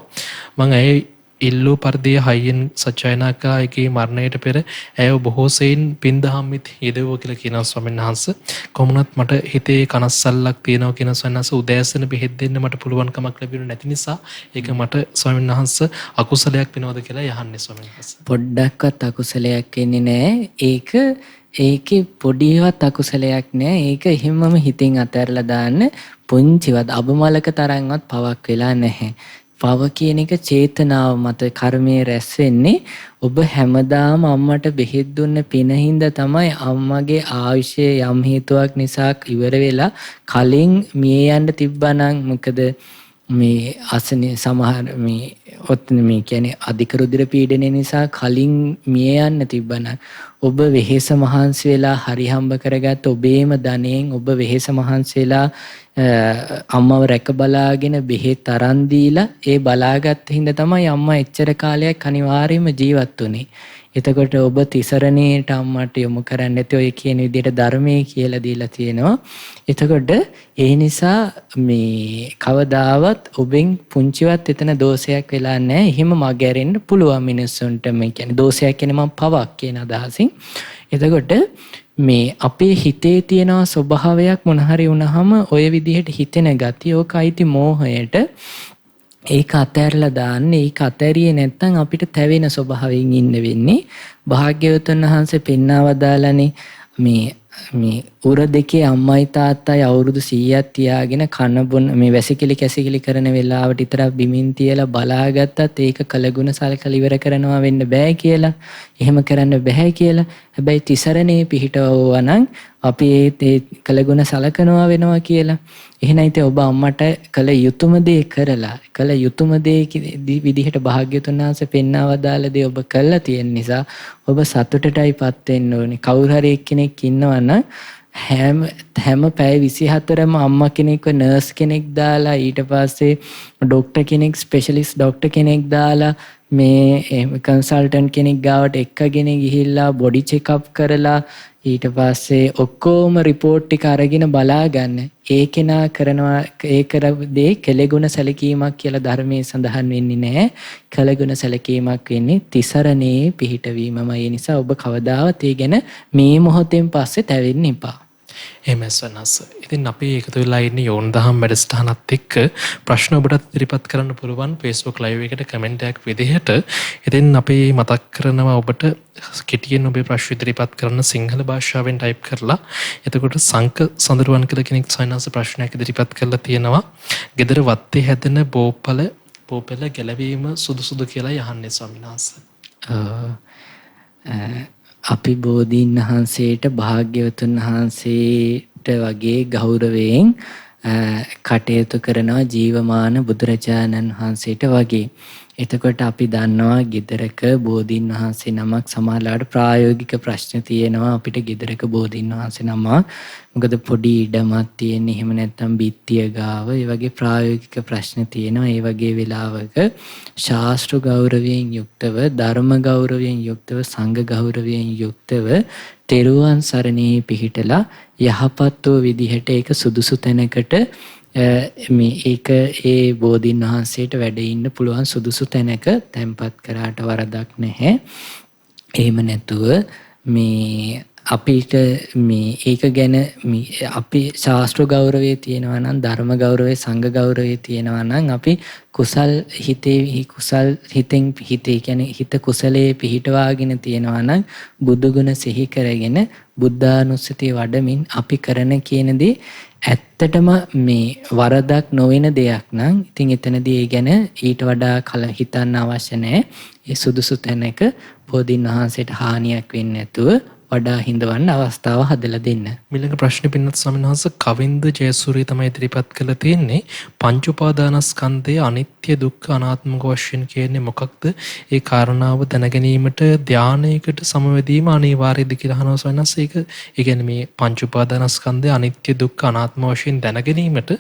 මම ඇය ඉල්ලූ පරිදි හයියෙන් සත්‍යයනා කළා. ඒකේ මරණයට පෙර ඇය බොහෝ සෙයින් පින්දහම්මිත් යෙදුවා කියලා කියනවා ස්වාමීන් වහන්සේ. කොහොමුණත් මට හිතේ කනස්සල්ලක් තියෙනවා කියන ස්වාමීන් වහන්සේ උදෑසන බෙහෙත් දෙන්න මට පුළුවන් කමක් ලැබුණේ නැති නිසා ඒක මට ස්වාමීන් වහන්සේ අකුසලයක් වෙනවද කියලා යහන්නේ ස්වාමීන් වහන්සේ. පොඩ්ඩක්වත් අකුසලයක් වෙන්නේ නැහැ. ඒකේ පොඩිවත් අකුසලයක් නෑ. ඒක එහෙමම හිතින් අතහැරලා දාන්න. පුංචිවත් අබමලක තරම්වත් පවක් වෙලා නැහැ. පව කියන එක චේතනාව මත කර්මයේ රැස් වෙන්නේ. ඔබ හැමදාම අම්මට බෙහෙත් දුන්න පිනින්ද තමයි අම්මගේ ආයුෂය යම් හේතුවක් නිසා ඉවර වෙලා කලින් මිය යන්න තිබ්බනම් මොකද මේ අසනේ සමහර මේ ඔතන මේ කියන්නේ අධික රුධිර පීඩනය නිසා කලින් මිය යන්න තිබ්බනම් ඔබ වෙහෙස මහන්සි වෙලා හරි හම්බ කරගත්ත ඔබේම ධනෙන් ඔබ වෙහෙස මහන්සි වෙලා අම්මව රැක බලාගෙන බෙහෙත් අරන් දීලා ඒ බලාගත්ත හින්දා තමයි අම්මා එච්චර කාලයක් අනිවාර්යයෙන්ම ජීවත් වුනේ. එතකොට ඔබ තිසරණේට අම්මට යොමු කරන්නේ නැති ඔය කියන විදිහට ධර්මයේ කියලා දීලා තියෙනවා. එතකොට ඒ නිසා මේ කවදාවත් ඔබෙන් පුංචිවත් එතන දෝෂයක් වෙලා නැහැ. එහෙම මගහැරෙන්න පුළුවන් මිනිස්සුන්ට. මේ කියන්නේ දෝෂයක් කියන්නේ මම පවක් කියන අදහසින්. එතකොට මේ අපේ හිතේ තියෙන ස්වභාවයක් මොන හරි වුණාම ඔය විදිහට හිතෙන ගතිය ඕක අයිති මෝහයට. ඒක අතහැරලා දාන්න. ඒක අතහැරියේ නැත්නම් අපිට තැවෙන ස්වභාවයෙන් ඉන්න වෙන්නේ. භාග්‍යවතුන් වහන්සේ පෙන්වවදාලානේ මේ උර දෙකේ අම්මයි තාත්තයි අවුරුදු 100ක් තියාගෙන කන බොන මේ වැසිකිලි කැසිකිලි කරන වෙලාවට විතරක් බිමින් තියලා බලාගත්තත් ඒක කලගුණ සලකලා ඉවර කරනවා වෙන්න බෑ කියලා. එහෙම කරන්න බෑ කියලා. හැබැයි තිසරණේ පිහිටවුවා නම් අපි ඒ කලගුණ සලකනවා වෙනවා කියලා. එහෙනම් ඉතින් ඔබ අම්මට කළ යුතුයම දේ කරලා කළ යුතුයම දේ විදිහට භාග්‍යතුන් වහන්සේ පෙන්වවදාලා දේ ඔබ කළා තියෙන නිසා ඔබ සතුටටයිපත් වෙන්න ඕනේ. කවුරු හරි එක්කෙනෙක් ඉන්නවා නම් හැම පැය 24ම අම්මා කෙනෙක්ව නර්ස් කෙනෙක් දාලා ඊට පස්සේ ડોක්ටර් කෙනෙක් ස්පෙෂලිස්ට් ડોක්ටර් කෙනෙක් දාලා මේ කන්සල්ටන්ට් කෙනෙක් ගාවට එක්කගෙන ගිහිල්ලා බොඩි චෙක්අප් කරලා ඊට පස්සේ ඔක්කොම රිපෝට් ටික අරගෙන බලා ගන්න. ඒ කෙනා කරනවා ඒ කරදේ කෙලෙගුණ සැලකීමක් කියලා ධර්මයේ සඳහන් වෙන්නේ නැහැ. කලගුණ සැලකීමක් වෙන්නේ තිසරණේ පිහිටවීමමයි. ඒ නිසා ඔබ කවදාවත් ඒ ගැන මේ මොහොතෙන් පස්සේ තැවෙන්න එපා. එහෙමයි සනස්. ඉතින් අපි එකතු වෙලා ඉන්නේ යෝන් දහම් වැඩසටහනත් එක්ක ප්‍රශ්න ඔබට ඉදිරිපත් කරන්න පුළුවන් Facebook live එකට කමෙන්ට් එකක් විදිහට. ඉතින් අපි මතක් කරනවා ඔබට කෙටියෙන් ඔබේ ප්‍රශ්න ඉදිරිපත් කරන්න සිංහල භාෂාවෙන් ටයිප් කරලා. එතකොට සංක සඳරුවන් කියලා කෙනෙක් සයන්ස් ප්‍රශ්නයක් ඉදිරිපත් කරලා තියෙනවා. ගෙදර වත්තේ හැදෙන බෝපෙල ගැලවීම සුදුසුදු කියලා යහන්නේ ස්වාමීන් වහන්සේ. අපි බෝධීන් වහන්සේට භාග්‍යවතුන් වහන්සේට වගේ ගෞරවයෙන් කටයුතු කරනවා ජීවමාන බුදුරජාණන් වහන්සේට වගේ. එතකොට අපි දන්නවා ගෙදරක බෝධීන් වහන්සේ නමක් සමහරවිට ප්‍රායෝගික ප්‍රශ්න තියෙනවා අපිට ගෙදරක බෝධීන් වහන්සේ නමක්. මොකද පොඩි ඉඩමක් තියෙන එහෙම නැත්නම් බිත්තිය ගාව ඒ වගේ ප්‍රායෝගික ප්‍රශ්න තියෙනවා. ඒ වගේ වෙලාවක ශාස්ත්‍ර ගෞරවයෙන් යුක්තව ධර්ම ගෞරවයෙන් යුක්තව සංඝ ගෞරවයෙන් යුක්තව තෙරුවන් සරණේ පිහිටලා යහපත් වූ විදිහට ඒක සුදුසු තැනකට මේ ඒක ඒ බෝධීන් වහන්සේට වැඩ ඉන්න පුළුවන් සුදුසු තැනක තැන්පත් කරාට වරදක් නැහැ. එහෙම නැතුව මේ අපිට මේ ඒක ගැන අපි ශාස්ත්‍ර ගෞරවයේ තියෙනවා නම් ධර්ම ගෞරවයේ සංඝ ගෞරවයේ තියෙනවා නම් අපි කුසල් හිතෙන් කියන්නේ හිත කුසලයේ පිහිටවාගෙන තියෙනවා නම් බුදු ගුණ සිහි කරගෙන බුද්ධානුස්සතිය වඩමින් අපි කරන කියන දේ ඇත්තටම මේ වරදක් නොවන දෙයක් නම් ඉතින් එතනදී ඒ ගැන ඊට වඩා කල හිතන්න අවශ්‍ය නැහැ. ඒ සුදුසු තැනක බෝධීන් වහන්සේට හානියක් වෙන්නේ නැතුව වඩා හිඳවන්න අවස්ථාව හදලා දෙන්න. ඊළඟ ප්‍රශ්නේ පින්නත් ස්වාමීන් වහන්සේ කවින්ද ජයසූරිය තමයි ඉදිරිපත් කරලා තියෙන්නේ. පංච උපාදානස්කන්ධය අනිත්‍ය දුක්ඛ අනාත්ම වශයෙන් කියන්නේ මොකක්ද? ඒ කාරණාව දැනගැනීමට ධානයකට සමවැදීම අනිවාර්යද කියලා අහනවා ස්වාමීන් වහන්සේ. ඒ කියන්නේ මේ පංච උපාදානස්කන්ධය අනිත්‍ය දුක්ඛ අනාත්ම වශයෙන් දැනගැනීමට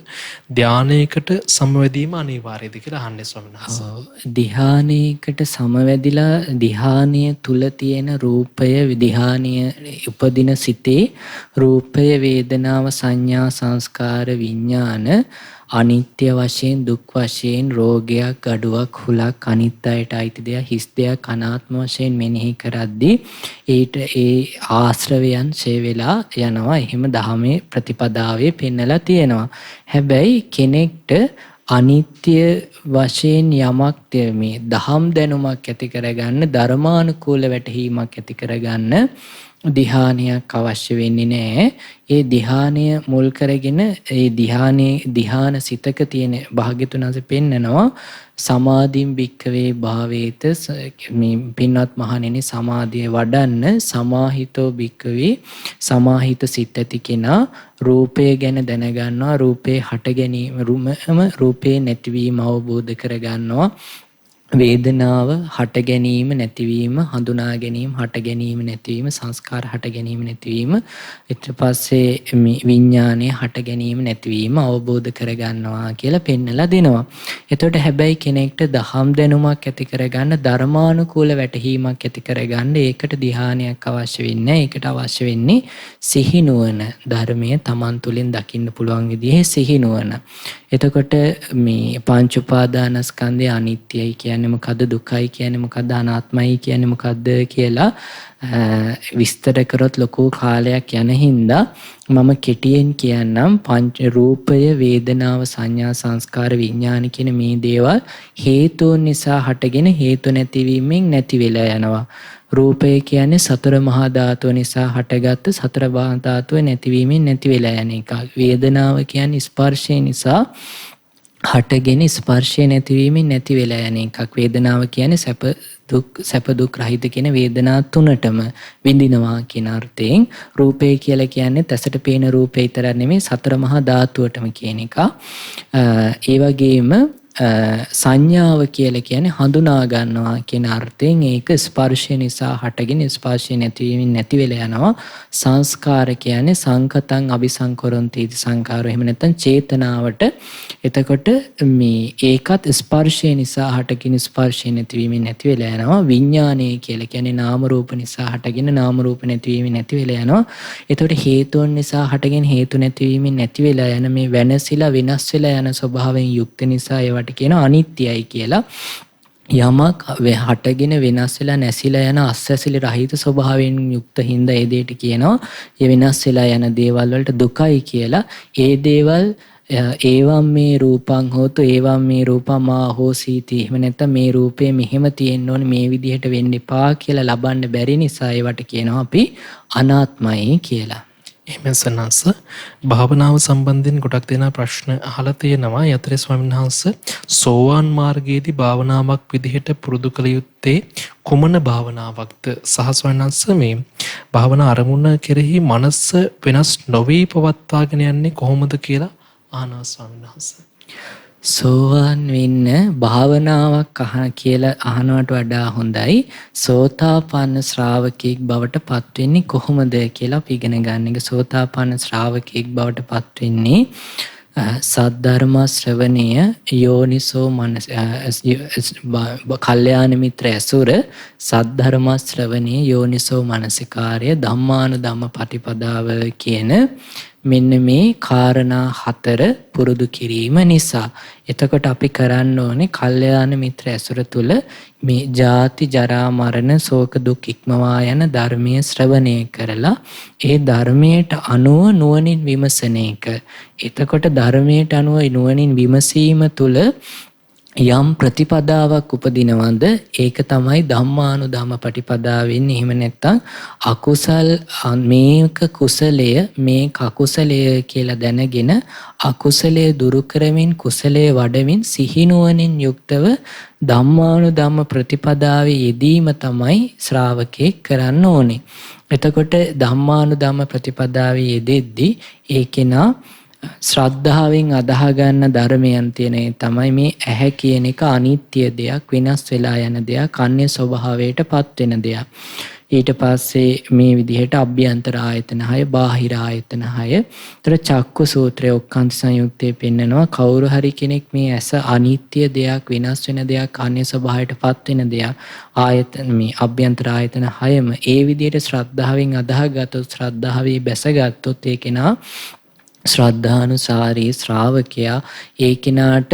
ධානයකට සමවැදීම අනිවාර්යද කියලා අහන්නේ ස්වාමීන් වහන්සේ. ධානයකට සමවැදිලා ධානය තුල තියෙන රූපය ධානය උපදින සිතේ රූපය වේදනාව සංඥා සංස්කාර විඥාන අනිත්‍ය වශයෙන් දුක් වශයෙන් රෝගයක් අඩුවක් හුලක් අනිත් අයට අයිති දෙයක් හිස් දෙයක් අනාත්ම වශයෙන් මෙනෙහි කරද්දී ඊට ඒ ආශ්‍රවයන් ඡේ වෙලා යනවා. එහෙම ධහමේ ප්‍රතිපදාවේ පෙන්නලා තියෙනවා. හැබැයි කෙනෙක්ට අනිත්‍ය වශයෙන් යමක් මේ දහම් දැනුමක් ඇති කරගන්න ධර්මානුකූල වැටහීමක් ඇති කරගන්න ධ්‍යානයක් අවශ්‍ය වෙන්නේ නැහැ. ඒ ධ්‍යානය මුල් කරගෙන ඒ ධ්‍යාන සිතක තියෙන භාග්‍යතුන් වහන්සේ පෙන්නනවා සමාධින් භික්කවේ භාවේත මේ පින්වත් මහණෙනි සමාධිය වඩන්න සමාහිතෝ භික්කවේ සමාහිත සිත ඇති කෙනා රූපය ගැන දැනගන්නවා රූපේ හට ගැනීම රූපේ නැතිවීම අවබෝධ කරගන්නවා වේදනාව හට ගැනීම නැතිවීම හඳුනා ගැනීම හට ගැනීම නැතිවීම සංස්කාර හට ගැනීම නැතිවීම ඊට පස්සේ විඥානයේ හට ගැනීම නැතිවීම අවබෝධ කරගන්නවා කියලා පෙන්නලා දෙනවා. එතකොට හැබැයි කෙනෙක්ට දහම් දැනුමක් ඇති කරගන්න ධර්මානුකූල වැටහීමක් ඇති කරගන්න ඒකට ධ්‍යානයක් අවශ්‍ය වෙන්නේ. ඒකට අවශ්‍ය වෙන්නේ සිහි නුවණ. ධර්මයේ Taman තුලින් දකින්න පුළුවන් විදිහේ සිහි නුවණ. එතකොට මේ පංච උපාදානස්කන්ධය අනිත්‍යයි කියන්නේ මොකද්ද දුකයි කියන්නේ මොකද්ද අනාත්මයි කියන්නේ මොකද්ද කියලා විස්තර කරොත් ලොකු කාලයක් යන හින්දා මම කෙටියෙන් කියන්නම්. පංච රූපය වේදනාව සංඥා සංස්කාර විඥාන කියන මේ දේවල් හේතුන් නිසා හටගෙන හේතු නැතිවීමෙන් නැති වෙලා යනවා. රූපය කියන්නේ සතර මහා ධාතුව නිසා හටගත්තු සතර මහා ධාතුව නැතිවීමෙන් නැති වෙලා යන එක. වේදනාව කියන්නේ ස්පර්ශය නිසා හටගෙන ස්පර්ශය නැතිවීමෙන් නැති වෙලා යන එකක්. වේදනාව කියන්නේ සැප දුක් රහිත කියන වේදනා තුනටම විඳිනවා කියන අර්ථයෙන් රූපය කියලා කියන්නේ ඇසට පේන රූපේ විතර නෙමෙයි සතර මහා ධාතුවටම කියන එක. ඒ වගේම සංඥාව කියලා කියන්නේ හඳුනා ගන්නවා කියන අර්ථයෙන් ඒක ස්පර්ශය නිසා හටගෙන ස්පර්ශය නැතිවීමෙන් නැති වෙලා යනවා. සංස්කාර කියන්නේ සංකතං අபிසංකරොන්ති සංකාරෝ එහෙම නැත්නම් චේතනාවට. එතකොට මේ ඒකත් ස්පර්ශය නිසා හටගෙන ස්පර්ශය නැතිවීමෙන් නැති වෙලා යනවා. විඥානය කියලා කියන්නේ නාම රූප නිසා හටගෙන නාම රූප නැතිවීමෙන් නැති වෙලා යනවා. එතකොට හේතුන් නිසා හටගෙන හේතු නැතිවීමෙන් නැති වෙලා යන මේ වෙනසිලා වෙනස් වෙලා යන ස්වභාවයෙන් යුක්ත නිසා ඒවට කියන අනිත්‍යයි කියලා. යමක් හටගෙන වෙනස් වෙලා නැසිලා යන අස්සසිලි රහිත ස්වභාවයෙන් යුක්ත හින්දා ඒ දෙයට කියනවා ඒ වෙනස් වෙලා යන දේවල් වලට දුකයි කියලා. ඒ දේවල් ඒවම් මේ රූපං හෝතු ඒවම් මේ රූපමා හෝසීති. එහෙම නැත්නම් මේ රූපේ මෙහෙම තියෙන්න ඕනේ මේ විදිහට වෙන්න එපා කියලා ලබන්න බැරි නිසා ඒවට කියනවා අපි අනාත්මයි කියලා. එහෙම සනස භාවනාව සම්බන්ධයෙන් ගොඩක් දෙනා ප්‍රශ්න අහලා තියෙනවා. යතරේ ස්වාමීන් වහන්සේ සෝවාන් මාර්ගයේදී භාවනාවක් විදිහට පුරුදු කළ යුත්තේ කුමන භාවනාවක්ද? සහ ස්වාමීන් වහන්සේ මේ භාවනා අරමුණ කෙරෙහි මනස වෙනස් නොවි පවත්වාගෙන යන්නේ කොහොමද කියලා අහනවා ස්වාමීන් වහන්සේ. සෝවාන් වෙන්න භාවනාවක් කියලා අහනවට වඩා හොඳයි සෝතාපන්න ශ්‍රාවකෙක් බවට පත් වෙන්නේ කොහොමද කියලා අපි ඉගෙන ගන්න එක. සෝතාපන්න ශ්‍රාවකෙක් බවට පත් වෙන්නේ සද්ධර්ම ශ්‍රවණය යෝනිසෝ මනස කල්යාණ මිත්‍ර ඇසුර සද්ධර්ම ශ්‍රවණය යෝනිසෝ මනසිකාර්ය ධම්මානුධම්ම පටිපදාව කියන මෙන්න මේ කාරණා 4 පුරුදු කිරීම නිසා. එතකොට අපි කරන්න ඕනේ කල්යාණ මිත්‍ර ඇසුර තුල මේ ජාති ජරා මරණ ශෝක දුක් ඉක්මවා යන ධර්මයේ ශ්‍රවණය කරලා ඒ ධර්මයට අනුව නුවණින් විමසන එක. එතකොට ධර්මයට අනුව නුවණින් විමසීම තුල යම් ප්‍රතිපදාවක් උපදිනවද ඒක තමයි ධම්මානුධම්ම පටිපදාවෙන්. එහෙම නැත්නම් අකුසල් මේක කුසලය මේක අකුසලය කියලා දැනගෙන අකුසලයේ දුරු කරමින් කුසලයේ වඩමින් සිහිනුවණින් යුක්තව ධම්මානුධම්ම ප්‍රතිපදාවේ යෙදීම තමයි ශ්‍රාවකෙක් කරන්න ඕනේ. එතකොට ධම්මානුධම්ම ප්‍රතිපදාවේ යෙදෙද්දී ඒකේනා ශ්‍රද්ධාවෙන් අදාහ ගන්න ධර්මයන් තියෙන තමයි මේ ඇහැ කියන එක අනිත්‍ය දෙයක් වෙනස් වෙලා යන දෙයක් අන්‍ය ස්වභාවයට පත් වෙන දෙයක්. ඊට පස්සේ මේ විදිහට අභ්‍යන්තර ආයතන 6, බාහිර ආයතන 6. ඒතර චක්කු සූත්‍රයේ ඔක්කාන්ත සංයුත්තේ පෙන්නනවා කවුරු හරි කෙනෙක් මේ ඇස අනිත්‍ය දෙයක්, විනාශ වෙන දෙයක්, අන්‍ය ස්වභාවයටපත් වෙන දෙයක්, ආයතන මේ අභ්‍යන්තර ආයතන 6ම ඒ විදිහට ශ්‍රද්ධාවෙන් අදාහගත්තොත්, ශ්‍රද්ධාවේ බැසගත්තොත් ඒ කෙනා ශ්‍රද්ධානුසාරී ශ්‍රාවකයා ඒ කෙනාට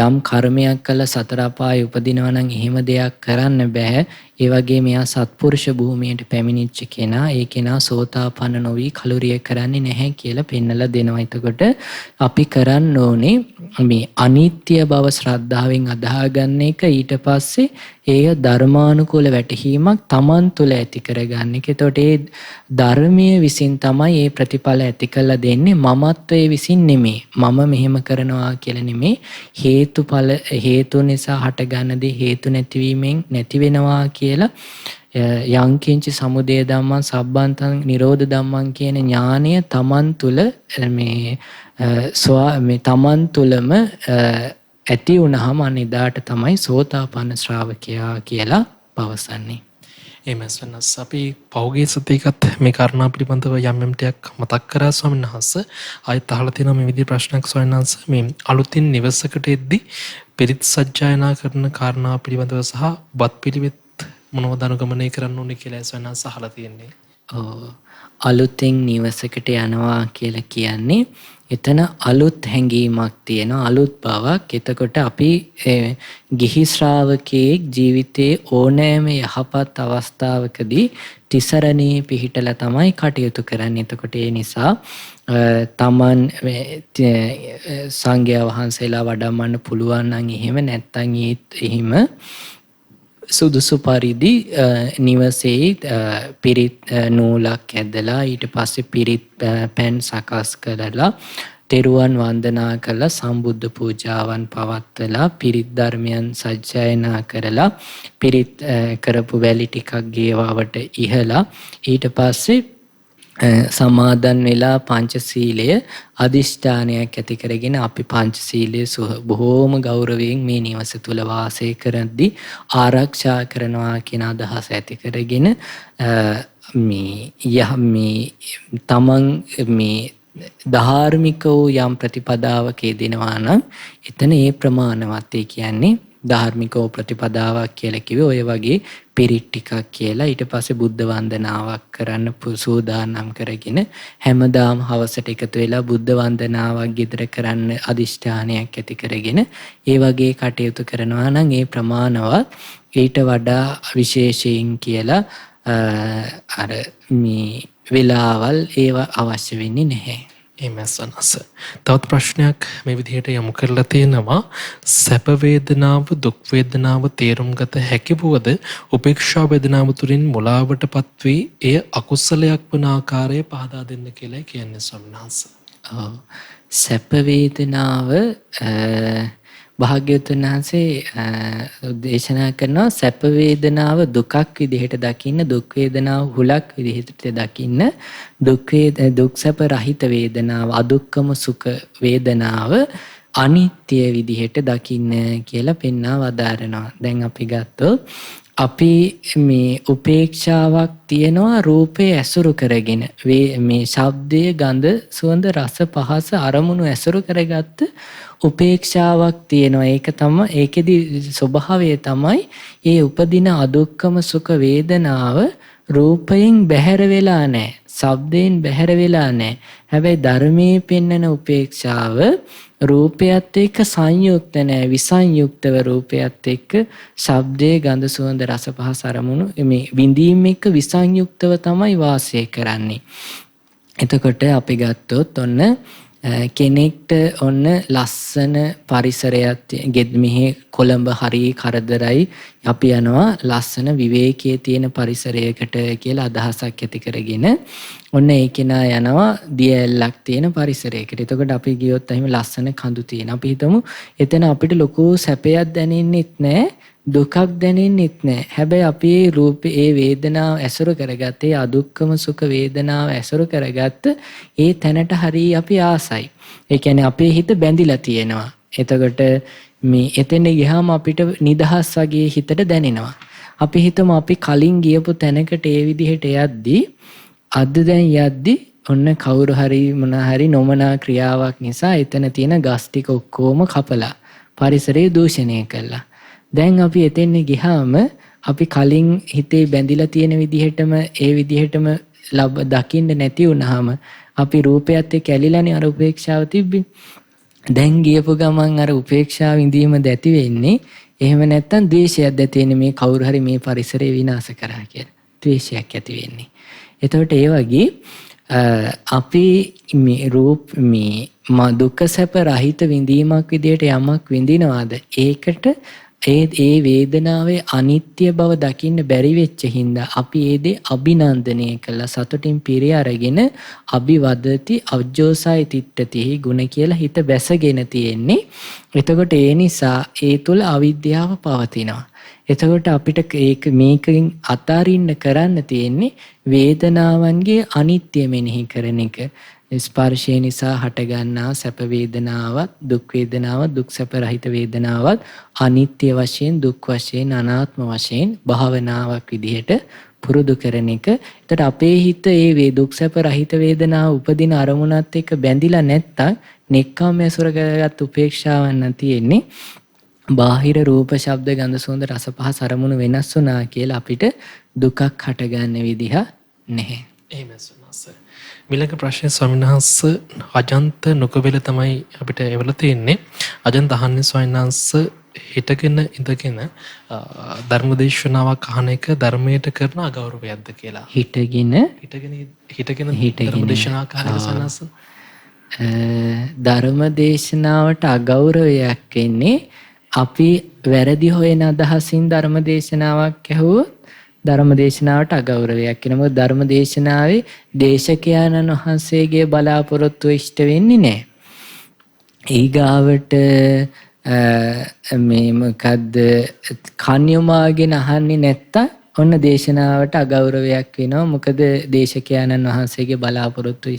යම් කර්මයක් කළ සතර අපායේ උපදිනවා නම් එහෙම දෙයක් කරන්න බෑ. ඒ වගේ මෙයා සත්පුරුෂ භූමියට පැමිණිච්ච කෙනා, ඒ කෙනා සෝතාපන්න නොවි කලුරිය කරන්නේ නැහැ කියලා පෙන්නලා දෙනවා. එතකොට අපි කරන්න ඕනේ මේ අනිත්‍ය බව ශ්‍රද්ධාවෙන් අදාහගන්න එක. ඊට පස්සේ ඒ ධර්මානුකූල වැටහීමක් Taman තුල ඇති කරගන්න එක. එතකොට ඒ ධර්මයේ විසින් තමයි මේ ප්‍රතිඵල ඇති කළ දෙන්නේ, මමත්වයේ විසින් නෙමෙයි. මම මෙහෙම කරනවා කියලා නෙමෙයි. හේතු නිසා හටගන්න දේ හේතු නැතිවීමෙන් නැති වෙනවා කියලා යංකින්ච සමුදය ධම්මං සබ්බන්තං නිරෝධ ධම්මං කියන ඥානය Taman තුල මේ Taman තුලම ඇති වුණාම අනිදාට තමයි සෝතාපන්න ශ්‍රාවකයා කියලා පවසන්නේ. එමස්වනස් අපි පෞගේ සතියකත් මේ කාරණා පිළිබඳව යම් ටිකක් මතක් කරා ස්වාමීන් වහන්සේ. ආයෙත් අහලා තියෙනවා මේ විදිහේ ප්‍රශ්නයක් ස්වාමීන් වහන්සේ. මේ අලුතින් නිවසකට එද්දී පිරිත් සජ්ජායනා කරන කාරණා පිළිබඳව සහ බත් පිළිවෙත් මොනවද අනුගමනය කරන්න ඕනේ කියලා ස්වාමීන් වහන්සේ අහලා තියෙන්නේ. අලුතෙන් නිවසකට යනවා කියලා කියන්නේ එතන අලුත් හැඟීමක් තියෙනවා, අලුත් බවක්. එතකොට අපි ගිහි ශ්‍රාවකයෙක් ජීවිතයේ ඕනෑම යහපත් අවස්ථාවකදී තිසරණේ පිහිටලා තමයි කටයුතු කරන්නේ. එතකොට ඒ නිසා තමන් සංඝයා වහන්සේලා වඩම්මන්න පුළුවන් නම් එහෙම, නැත්නම් එහෙම සුදුසු පරිදි නිවසේ පිරිත් නූලක් ඇදලා ඊට පස්සේ පිරිත් පැන් සකස් කරලා තෙරුවන් වන්දනා කරලා සම්බුද්ධ පූජාවන් පවත්වලා පිරිත් ධර්මයන් සජ්ජායනා කරලා පිරිත් කරපු වැලි ටිකක් ගේවාවට ඉහලා ඊට පස්සේ සමාදන් වෙලා පංචශීලය අදිෂ්ඨානයක් ඇති කරගෙන අපි පංචශීලය බොහෝම ගෞරවයෙන් මේ නිවස තුල වාසය කරද්දී ආරක්ෂා කරනවා කියන අදහස ඇති කරගෙන මේ තමන් මේ ධාර්මික වූ යම් ප්‍රතිපදාවක යෙදෙනවා නම් එතන ඒ ප්‍රමාණවත්. ඒ කියන්නේ ධාර්මිකව ප්‍රතිපදාවක් කියලා කිව්වේ ඔය වගේ පිරිත් ටිකක් කියලා ඊට පස්සේ බුද්ධ වන්දනාවක් කරන්න සූදානම් කරගෙන හැමදාම හවසට එකතු වෙලා බුද්ධ වන්දනාවක් ගෙදර කරන්න අදිෂ්ඨානයක් ඇති කරගෙන ඒ වගේ කටයුතු කරනවා නම් ඒ ප්‍රමාණවත්. ඊට වඩා විශේෂයෙන් කියලා අර මේ වෙලාවල් ඒවා අවශ්‍ය වෙන්නේ නැහැ. එමස්වනස් තවත් ප්‍රශ්නයක් මේ විදිහට යොමු කරලා තියෙනවා. සැප වේදනාව, දුක් වේදනාව තේරුම් ගත හැකි වුවද උපේක්ෂා වේදනාව තුලින් මුලාවටපත් වී එය අකුසලයක් වන ආකාරය පහදා දෙන්න කියලා කියන්නේ ස්වාමීන් වහන්සේ. සැප වේදනාව භාග්‍යවතුන් වහන්සේ දේශනා කරනවා සැප වේදනාව දුකක් විදිහට දකින්න, දුක් වේදනාව හුලක් විදිහට දකින්න, දුක් සැප රහිත වේදනාව, අදුක්කම සුඛ වේදනාව අනිත්‍ය විදිහට දකින්න කියලා පෙන්වා වදාරනවා. දැන් අපි ගත්තොත් අපි මේ උපේක්ෂාවක් තියනවා රූපේ ඇසුරු කරගෙන, මේ ශබ්දය, ගඳ, සුවඳ, රස, පහස අරමුණු ඇසුරු කරගත්ත උපේක්ෂාවක් තියෙනවා. ඒක තමයි, ඒකෙදි ස්වභාවය තමයි ඒ උපදින අදුක්කම සුඛ වේදනාව රූපයෙන් බැහැර වෙලා නැහැ, ශබ්දයෙන් බැහැර වෙලා නැහැ. හැබැයි ධර්මයේ පෙන්වන උපේක්ෂාව රූපයත් එක්ක සංයුක්ත නැහැ, විසංයුක්තව රූපයත් එක්ක ශබ්දයේ, ගඳ, සුවඳ, රස, පහස අරමුණු මේ විඳීම් එක්ක විසංයුක්තව තමයි වාසය කරන්නේ. එතකොට අපි ගත්තොත් ඔන්න කෙනෙක්ට ඔන්න ලස්සන පරිසරයක් මෙහි කොළඹ හරි කරදරයි, අපි යනවා ලස්සන විවේකයේ තියෙන පරිසරයකට කියලා අදහසක් ඇති කරගෙන ඔන්න ඒ කෙනා යනවා දියැලක් තියෙන පරිසරයකට. එතකොට අපි ගියොත් එහෙම ලස්සන කඳු තියෙන. අපි හිතමු එතන අපිට ලොකු සැපයක් දැනෙන්නෙත් නැහැ, දුකක් දැනෙන්නෙත් නැහැ. හැබැයි අපි ඒ රූපේ, ඒ වේදනාව ඇසුරු කරගත්තේ, අදුක්කම සුඛ වේදනාව ඇසුරු කරගත්ත ඒ තැනට හරිය අපි ආසයි. ඒ කියන්නේ අපේ හිත බැඳිලා තියෙනවා. එතකොට මේ එතෙන් ගියාම අපිට නිදහස් වගේ හිතට දැනෙනවා. අපි හිතමු අපි කලින් ගියපු තැනකට ඒ විදිහට යද්දී අද දැන් යද්දී ඔන්න කවුරු හරි මොන හරි නොමනා ක්‍රියාවක් නිසා එතන තියෙන ගස් ටික ඔක්කොම කපලා පරිසරය දූෂණය කළා. දැන් අපි එතෙන් ගියාම අපි කලින් හිතේ බැඳිලා තියෙන විදිහටම ඒ විදිහටම දකින්න නැති වුනහම අපි රූපයත් එක්ක ඇලිලානේ අර උපේක්ෂාව තිබ්බේ. දැන් ගියපු ගමන් අර උපේක්ෂාව ඉඳීම දැති වෙන්නේ එහෙම නැත්නම් ද්වේෂයක් දැති වෙන්නේ මේ කවුරු හරි මේ පරිසරය විනාශ කරා කියලා. ද්වේෂයක් ඇති වෙන්නේ. එතකොට ඒ වගේ අපි මේ දුක්ඛ සැප රහිත විඳීමක් විදියට යමක් විඳිනවාද ඒකට ඒ වේදනාවේ අනිත්‍ය බව දකින්න බැරි වෙච්ච හින්දා අපි ඒ දේ අභිනන්දනය කළා සතුටින් පිරි අරගෙන අභිවදති අවජෝසයි තිට්ඨති ගුණ කියලා හිත බැසගෙන තියෙන්නේ. එතකොට ඒ නිසා ඒ තුල අවිද්‍යාව පවතිනවා. එතකොට අපිට මේකෙන් අතාරින්න කරන්න තියෙන්නේ වේදනාවන්ගේ අනිත්‍ය මෙනෙහි කරන එක. ස්පර්ශය නිසා හටගන්නා සැප වේදනාවත් දුක් වේදනාවත් දුක් සැප රහිත වේදනාවත් අනිත්‍ය වශයෙන් දුක් වශයෙන් අනාත්ම වශයෙන් භාවනාවක් විදිහට පුරුදු කරන එක. එතකොට අපේ හිත ඒ දුක් සැප රහිත වේදනාව උපදින අරමුණත් එක්ක බැඳිලා නැත්තම් නෙක්ඛම්මයේ සුරගත උපේක්ෂාවක් තියෙන්නේ. බාහිර රූප ශබ්ද ගන්ධ සුවඳ රස පහස අරමුණු වෙනස් වුණා කියලා අපිට දුකක් හටගන්න විදිහ නැහැ. එහෙමයි සුනස. ඊළඟ ප්‍රශ්නේ ස්වාමීන් වහන්සේ අජන්ත නොකබෙල තමයි අපිට එවලා තියෙන්නේ. අජන්ත අහන්නේ ස්වාමීන් වහන්සේ හිටගෙන ඉඳගෙන ධර්මදේශනාවක් අහන එක ධර්මයට කරන අගෞරවයක්ද කියලා. හිටගෙන ධර්මදේශනාවක් අහන එක ස්වාමීන් වහන්සේ ධර්මදේශනාවට අගෞරවයක් වෙන්නේ අපි වැරදි හොයන අදහසින් ධර්මදේශනාවක් ඇහුවොත් ධර්මදේශනාවට අගෞරවයක් වෙනවා. මොකද ධර්මදේශනාවේ දේශකයන්න් වහන්සේගේ බලාපොරොත්තු ඉෂ්ට වෙන්නේ නැහැ. ඊගාවට මේ මොකද්ද කන් යොමාගෙන අහන්නේ නැත්තම් ඔන්න දේශනාවට අගෞරවයක් වෙනවා. මොකද දේශකයන්න් වහන්සේගේ බලාපොරොත්තු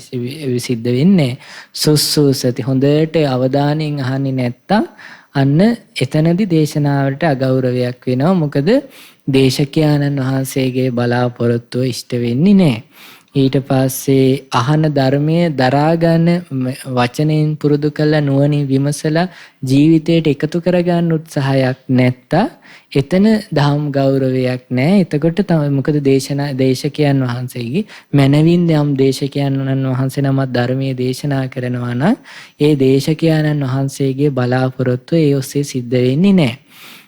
සිද්ධ වෙන්නේ සුසුසති හොඳට අවධානයෙන් අහන්නේ නැත්තම් අන්න එතනදී දේශනාවට අගෞරවයක් වෙනවා. මොකද දේශකයන්න් වහන්සේගේ බලාපොරොත්තුව ඉෂ්ට වෙන්නේ නැහැ. ඊට පස්සේ අහන ධර්මයේ දරා ගන්න වචනෙන් පුරුදු කළ නුවණින් විමසලා ජීවිතයට එකතු කරගන්න උත්සාහයක් නැත්තා එතන දහම් ගෞරවයක් නැහැ. එතකොට තමයි මොකද දේශකයන් වහන්සේගේ මනවින් යම් දේශකයන් වහන්සේ නමක් ධර්මයේ දේශනා කරනවා නම් ඒ දේශකයන්න් වහන්සේගේ බලාපොරොත්තු ඒ ඔස්සේ සිද්ධ වෙන්නේ නැහැ.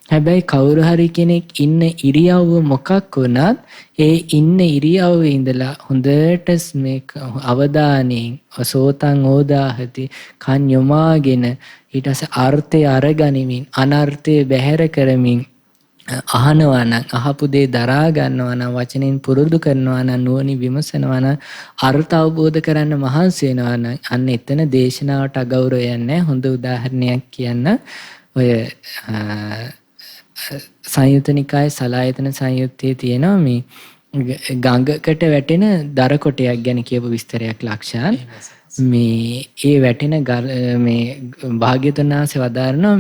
හැබැයි කවුරු හරි කෙනෙක් ඉන්න ඉරියව්ව මොකක් වුණත් ඒ ඉන්න ඉරියව්වේ ඉඳලා හොඳට මේ අවධානයෙන් සෝතං ඕදාහති කන් යොමාගෙන ඊට පස්සේ අර්ථය අරගනිමින් අනර්ථය බැහැර කරමින් අහනවා නම් අහපු දේ දරා ගන්නවා නම් වචනෙන් පුරුදු කරනවා නම් නුවණින් විමසනවා නම් අර්ථ අවබෝධ කරන්න මහන්සි වෙනවා නම් අන්න එතන දේශනාවට අගෞරවයක් නැහැ. හොඳ උදාහරණයක් කියන්න ඔය සංයුත නිකායේ සලායතන සංයුත්තේ තියෙනවා මේ ගඟකට වැටෙන දර කොටයක් ගැන කියපු විස්තරයක් ලක්ෂාන්. මේ ඒ වැටෙන මේ භාග්‍යවතුන් වහන්සේ වදාරනවා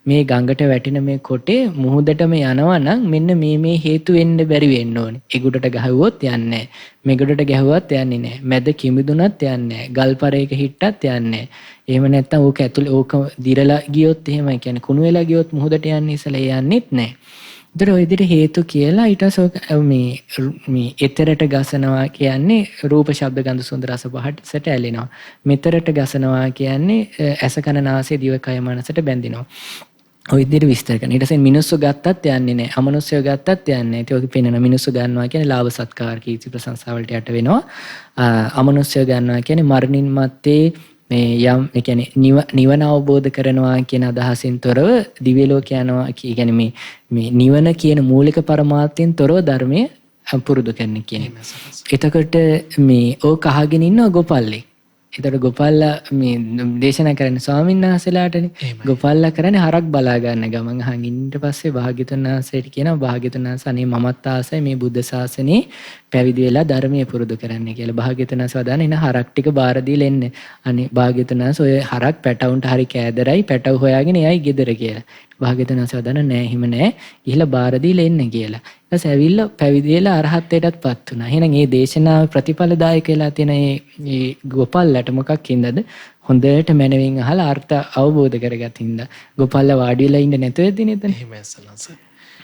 මේ ගඟට වැටෙන මේ කොටේ මුහුදටම යනවා නම් මෙන්න මේ හේතු වෙන්න බැරි වෙන්න ඕනේ. ඒ ගොඩට ගහුවොත් යන්නේ නැහැ. මේ ගොඩට ගැහුවත් යන්නේ නැහැ. මැද කිමිදුනත් යන්නේ නැහැ. ගල්පරයක හිට්ටත් යන්නේ නැහැ. එහෙම නැත්නම් ඕක ඇතුලේ ඕක දිරලා ගියොත් එහෙම කියන්නේ කුණු වෙලා ගියොත් මුහුදට යන්නේ ඉස්සලා යන්නේත් නැහැ. ඒතර ඔය විදිහට හේතු කියලා ඊට පස්සේ මේ එතරට ගසනවා කියන්නේ රූප ශබ්ද ගන්ධ සුවඳ රස පහට ඇලෙනවා. මෙතරට ගසනවා කියන්නේ ඇස කන නාසය දිව කය මනසට බැඳෙනවා. ඔය විදිහට විස්තර කරනවා. ඊට පස්සේ මිනිස්සු ගත්තත් යන්නේ නැහැ. අමනුෂ්‍යව ගත්තත් යන්නේ නැහැ. ඒක පේනන මිනිස්සු ගන්නවා කියන්නේ ලාභ සත්කාර කීර්ති ප්‍රශංසා වලට යට වෙනවා. අමනුෂ්‍යව ගන්නවා කියන්නේ මරණින් මත්තේ මේ යම් ඒ කියන්නේ නිවන අවබෝධ කරනවා කියන අදහසින් තොරව දිව්‍ය ලෝක යනවා කියන්නේ මේ නිවන කියන මූලික පරමාර්ථයෙන් තොරව ධර්මයේ පුරුදු කරන කියන්නේ. එතකොට මේ ඕක අහගෙන ඉන්න ගෝපල්ලේ. එතකොට ගෝපල්ලා මේ දේශනා කරන්නේ ස්වාමීන් වහන්සේලාටනේ. ගෝපල්ලා කරන්නේ හරක් බලා ගන්න ගමන් අහන් ඊට පස්සේ භාග්‍යතුන් වහන්සේට කියනවා භාග්‍යතුන් වහන්සේ අනේ මමත් ආසයි මේ බුද්ධ ශාසනේ පැවිදි වෙලා ධර්මයේ පුරුදු කරන්න කියලා. භාග්‍යතුන් වහන්සේ වදාන එන හරක් ටික බාර දීලා එන්න. අනේ භාග්‍යතුන් වහන්සේ ඔය හරක් පැටවුන්ට හරි කෑදරයි පැටව හොයාගෙන එයයි ගෙදර කියලා. භාග්‍යතුන් වහන්සේ වදාන නෑ එහෙම නෑ. ගිහිල්ලා බාර දීලා එන්න කියලා. ඊට ඇවිල්ලා පැවිදි වෙලා අරහත්ත්වයටත්පත් වුණා. එහෙනම් මේ දේශනාව ප්‍රතිඵලදායක වෙලා තියෙන මේ ගෝපල්ලට මොකක් හින්දාද? හොඳට මනවින් අහලා අර්ථ අවබෝධ කරගත් හින්දා. ගෝපල්ල වාඩි වෙලා ඉන්න නැතුව ඇදිනේ එතන. එහෙමයි සනස.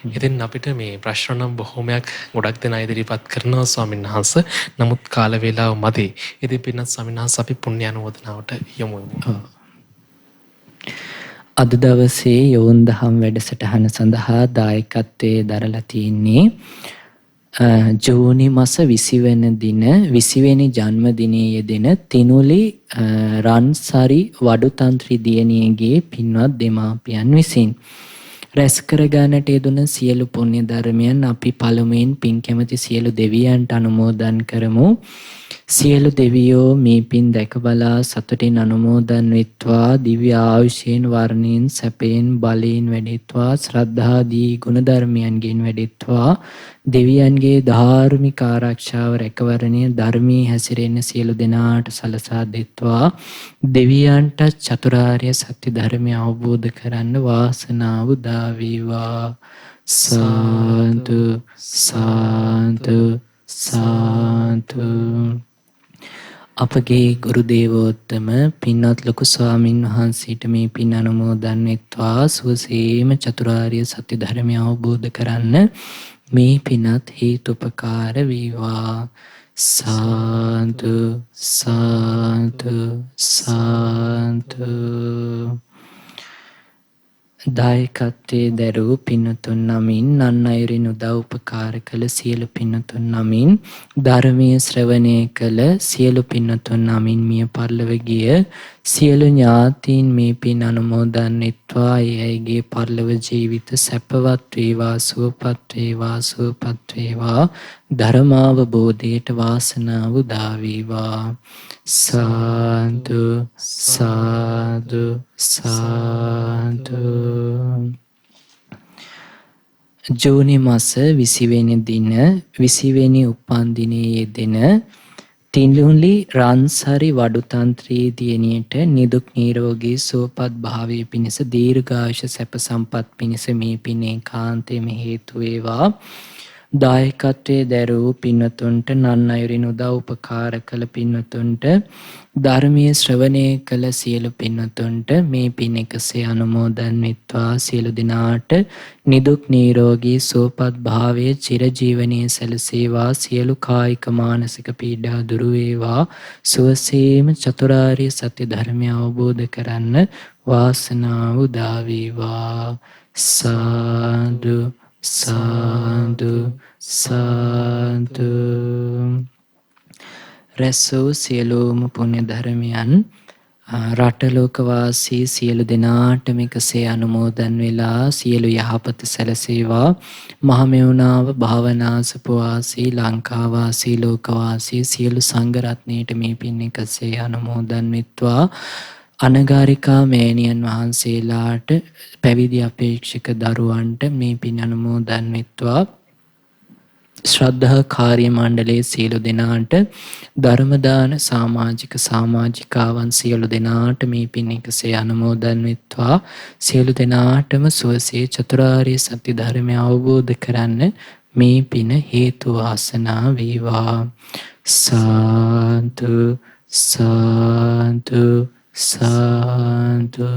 ඉතින් අපිට මේ ප්‍රශ්න නම් බොහොමයක් ගොඩක් දෙනා ඉදිරිපත් කරනවා ස්වාමීන් වහන්සේ. නමුත් කාල වේලාව මදි. ඉතින් පින්වත් ස්වාමීන් වහන්සේ අපි පුණ්‍ය අනුමෝදනාවට යමු. අද දවසේ යෝන් දහම් වැඩසටහන සඳහා දායකත්වයේ දරලා තියෙන්නේ ජූනි මාස 20 වෙනි දින 20 වෙනි ජන්මදිනයේ යෙදෙන තිනුලි රන්සරි වඩුතන්ත්‍රි දියණියගේ පින්වත් දෙමාපියන් විසින් රැස් කර ගන්නට යෙදුන සියලු පුණ්‍ය ධර්මයන් අපි පළමුවෙන් පින් කැමැති සියලු දෙවියන්ට අනුමෝදන් කරමු. සියලු දෙවියෝ මේ පින් දැක බලා සතුටින් අනුමෝදන් වෙත්වා. දිව්‍ය ආයුෂයෙන් වර්ණයෙන් සැපයෙන් බලයෙන් වැඩෙත්වා. ශ්‍රද්ධාදී ගුණ ධර්මයන්ගෙන් වැඩෙත්වා. දෙවියන්ගේ ධාර්මික ආරක්ෂාව රැකවරණය ධර්මී හැසිරෙන්න සියලු දෙනාට සලසා දෙත්වා. දෙවියන්ට චතුරාර්ය සත්‍ය ධර්මය අවබෝධ කරන්න වාසනාව උදා වේවා. සාදු සාදු සාදු. අපගේ ගුරු දේවෝත්තම පින්වත් ලොකු ස්වාමින් වහන්සේට මේ පින් අනුමෝදන් වෙත්වා. සුවසේම චතුරාර්ය සත්‍ය ධර්මය අවබෝධ කරන්න මේ පිනත් හේතුපකාර වේවා. සාදු සාදු සාදු. දායකත්වයේ දරූ පින්තුන් නමින් අන් අයුරින් උදව් උපකාර කළ සියලු පින්තුන් නමින් ධර්මීය ශ්‍රවණය කළ සියලු පින්තුන් නමින් මිය පරලොව ගිය සියලු ඥාතීන් මේ පින් අනුමෝදන් වෙත්වා. එයගේ පරලොව ජීවිත සැපවත් වේවා සුවපත් වේවා සුවපත් වේවා. ධර්මාවබෝධයට වාසනාව උදා වේවා. සාදු සාදු සාදු. ජූනි මාස 20 වෙනි දින 20 වෙනි උපන් දිනයේ යෙදෙන තිනුලි රන්සරි වඩුතන්ත්‍රී දියණියට නිදුක් නිරෝගී සුවපත් භාවයේ පිණිස දීර්ඝායුෂ සැප සම්පත් පිණිස මේ පින් ඒකාන්තයෙන්ම හේතු වේවා. දායකත්වයේ දරූ පින්වතුන්ට නන් අයුරින් උදව් උපකාර කළ පින්වතුන්ට ධර්මීය ශ්‍රවණය කළ සියලු පින්වතුන්ට මේ පින් එකසේ අනුමෝදන් වෙත්වා. සියලු දිනාට නිදුක් නිරෝගී සුවපත් භාවයේ චිරජීවනයේ සැලසේවා. සියලු කායික මානසික පීඩා දුරු වේවා. සුවසේම චතුරාර්ය සත්‍ය ධර්මය අවබෝධ කරන්න වාසනාව උදා වේවා. සාදු සාදු සාදු. රැසෝ සියලුම පුණ්‍ය ධර්මයන් රට ලෝක වාසී සියලු දෙනාට මේකසේ අනුමෝදන් වෙලා සියලු යහපත සැලසේවා. මහමෙවුනාව භාවනාසප වාසී ලංකා වාසී ලෝක වාසී සියලු සංඝ රත්නයට මේ පින් එකසේ අනුමෝදන් වෙත්වා. අනගාരികා මෑණියන් වහන්සේලාට පැවිදි අපේක්ෂක දරුවන්ට මේ පින් අනුමෝදන් වෙත්වා. ශ්‍රද්ධා කාර්ය මණ්ඩලයේ සියලු දෙනාට ධර්ම දාන සමාජිකාවන් සියලු දෙනාට මේ පින් එකසේ අනුමෝදන් වෙත්වා. සියලු දෙනාටම සුවසේ චතුරාර්ය සත්‍ය ධර්මය අවබෝධ කරන්න මේ පින හේතු වාසනා වේවා. සාදු සාදු සාදු.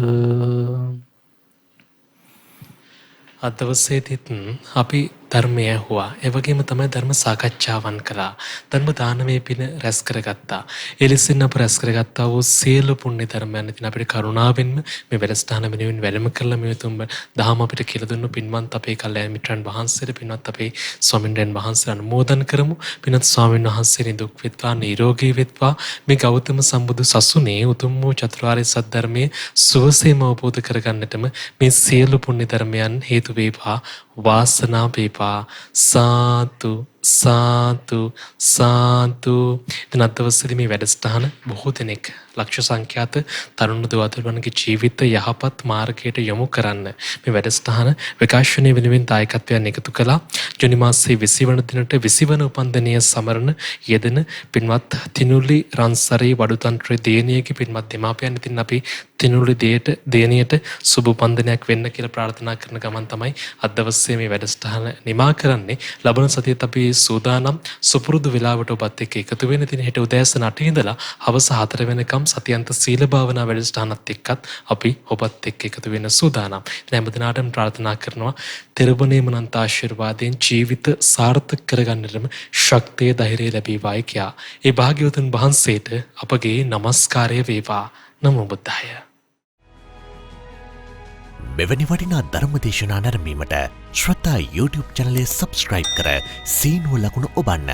අද දවසේදීත් අපි ධර්මය ඇහුවා. ඒ වගේම තමයි ධර්ම සාකච්ඡාවන් කළා. ධර්ම දානමය පින රැස් කරගත්තා. ඒ ලෙසින් අප රැස් කරගත්තා වූ සියලු පුණ්‍ය ධර්මයන් ඉතින් අපිට කරුණාවෙන්ම මේ වැඩසටහන වෙනුවෙන් වැඩම කළා මේ තුඹ දහම අපිට කියලා දුන්නු පින්වත් අපේ කල්යාණ මිත්‍රයන් වහන්සේට පින්වත් අපේ ස්වාමින්වයන් වහන්සේලා අනුමෝදන් කරමු. පින්වත් ස්වාමීන් වහන්සේ නිදුක් වෙත්වා නිරෝගී වෙත්වා. මේ ගෞතම සම්බුදු සසුනේ උතුම් වූ චතුරාර්ය සත්‍ය ධර්මයේ සුවසේම අවබෝධ කරගන්නටම මේ සියලු පුණ්‍ය ධර්මයන් හේතු වේවා. වාසනා වේවා. සාතු සාතු සාතු. දැන් අද දවසේදී මේ වැඩසටහන බොහෝ දෙනෙක් ලක්ෂ සංඛ්‍යාත තරුණ දුවදරුවන්ගේ ජීවිත යහපත් මාර්ගයට යොමු කරන්න මේ වැඩසටහන විකාශනය වෙනුවෙන් දායකත්වයන් එකතු කළා. ජුනි මාසයේ 20 වන දිනට 20 වන උපන්දිනය සමරන යෙදෙන පින්වත් තිනුලි රන්සරි වඩුතන්ත්‍රේ දියණියගේ පින්වත් දෙමාපියන් ඉතින් අපි තිනුළු දේනියට සුබ උපන්දිනයක් වෙන්න කියලා ප්‍රාර්ථනා කරන ගමන් තමයි අද දවසේ මේ වැඩසටහන නිමා කරන්නේ. ලබන සතියේත් අපි සූදානම් සුපුරුදු වෙලාවට ඔබත් එක්ක එකතු වෙන්න. ඉතින් හෙට උදෑසන 8 ඉඳලා හවස 4 වෙනකම් සතියන්ත සීල භාවනා වැඩසටහනත් එක්කත් අපි ඔබත් එක්ක එකතු වෙන්න සූදානම්. ඉතින් හැමදිනාටම ප්‍රාර්ථනා කරනවා තෙරුවනේ මනන්ත ආශිර්වාදයෙන් ජීවිත සාර්ථක කරගන්නටම ශක්තිය ධෛර්යය ලැබේවායි කියා. ඒ භාග්‍යවතුන් වහන්සේට අපගේ নমස්කාරය වේවා. නමෝ බුද්ධාය. මෙවැනි වටිනා ධර්මදේශනා නැරඹීමට ශ්‍රද්ධා YouTube චැනලය සබස්ක්‍රයිබ් කර සීනුව ලකුණ ඔබන්න.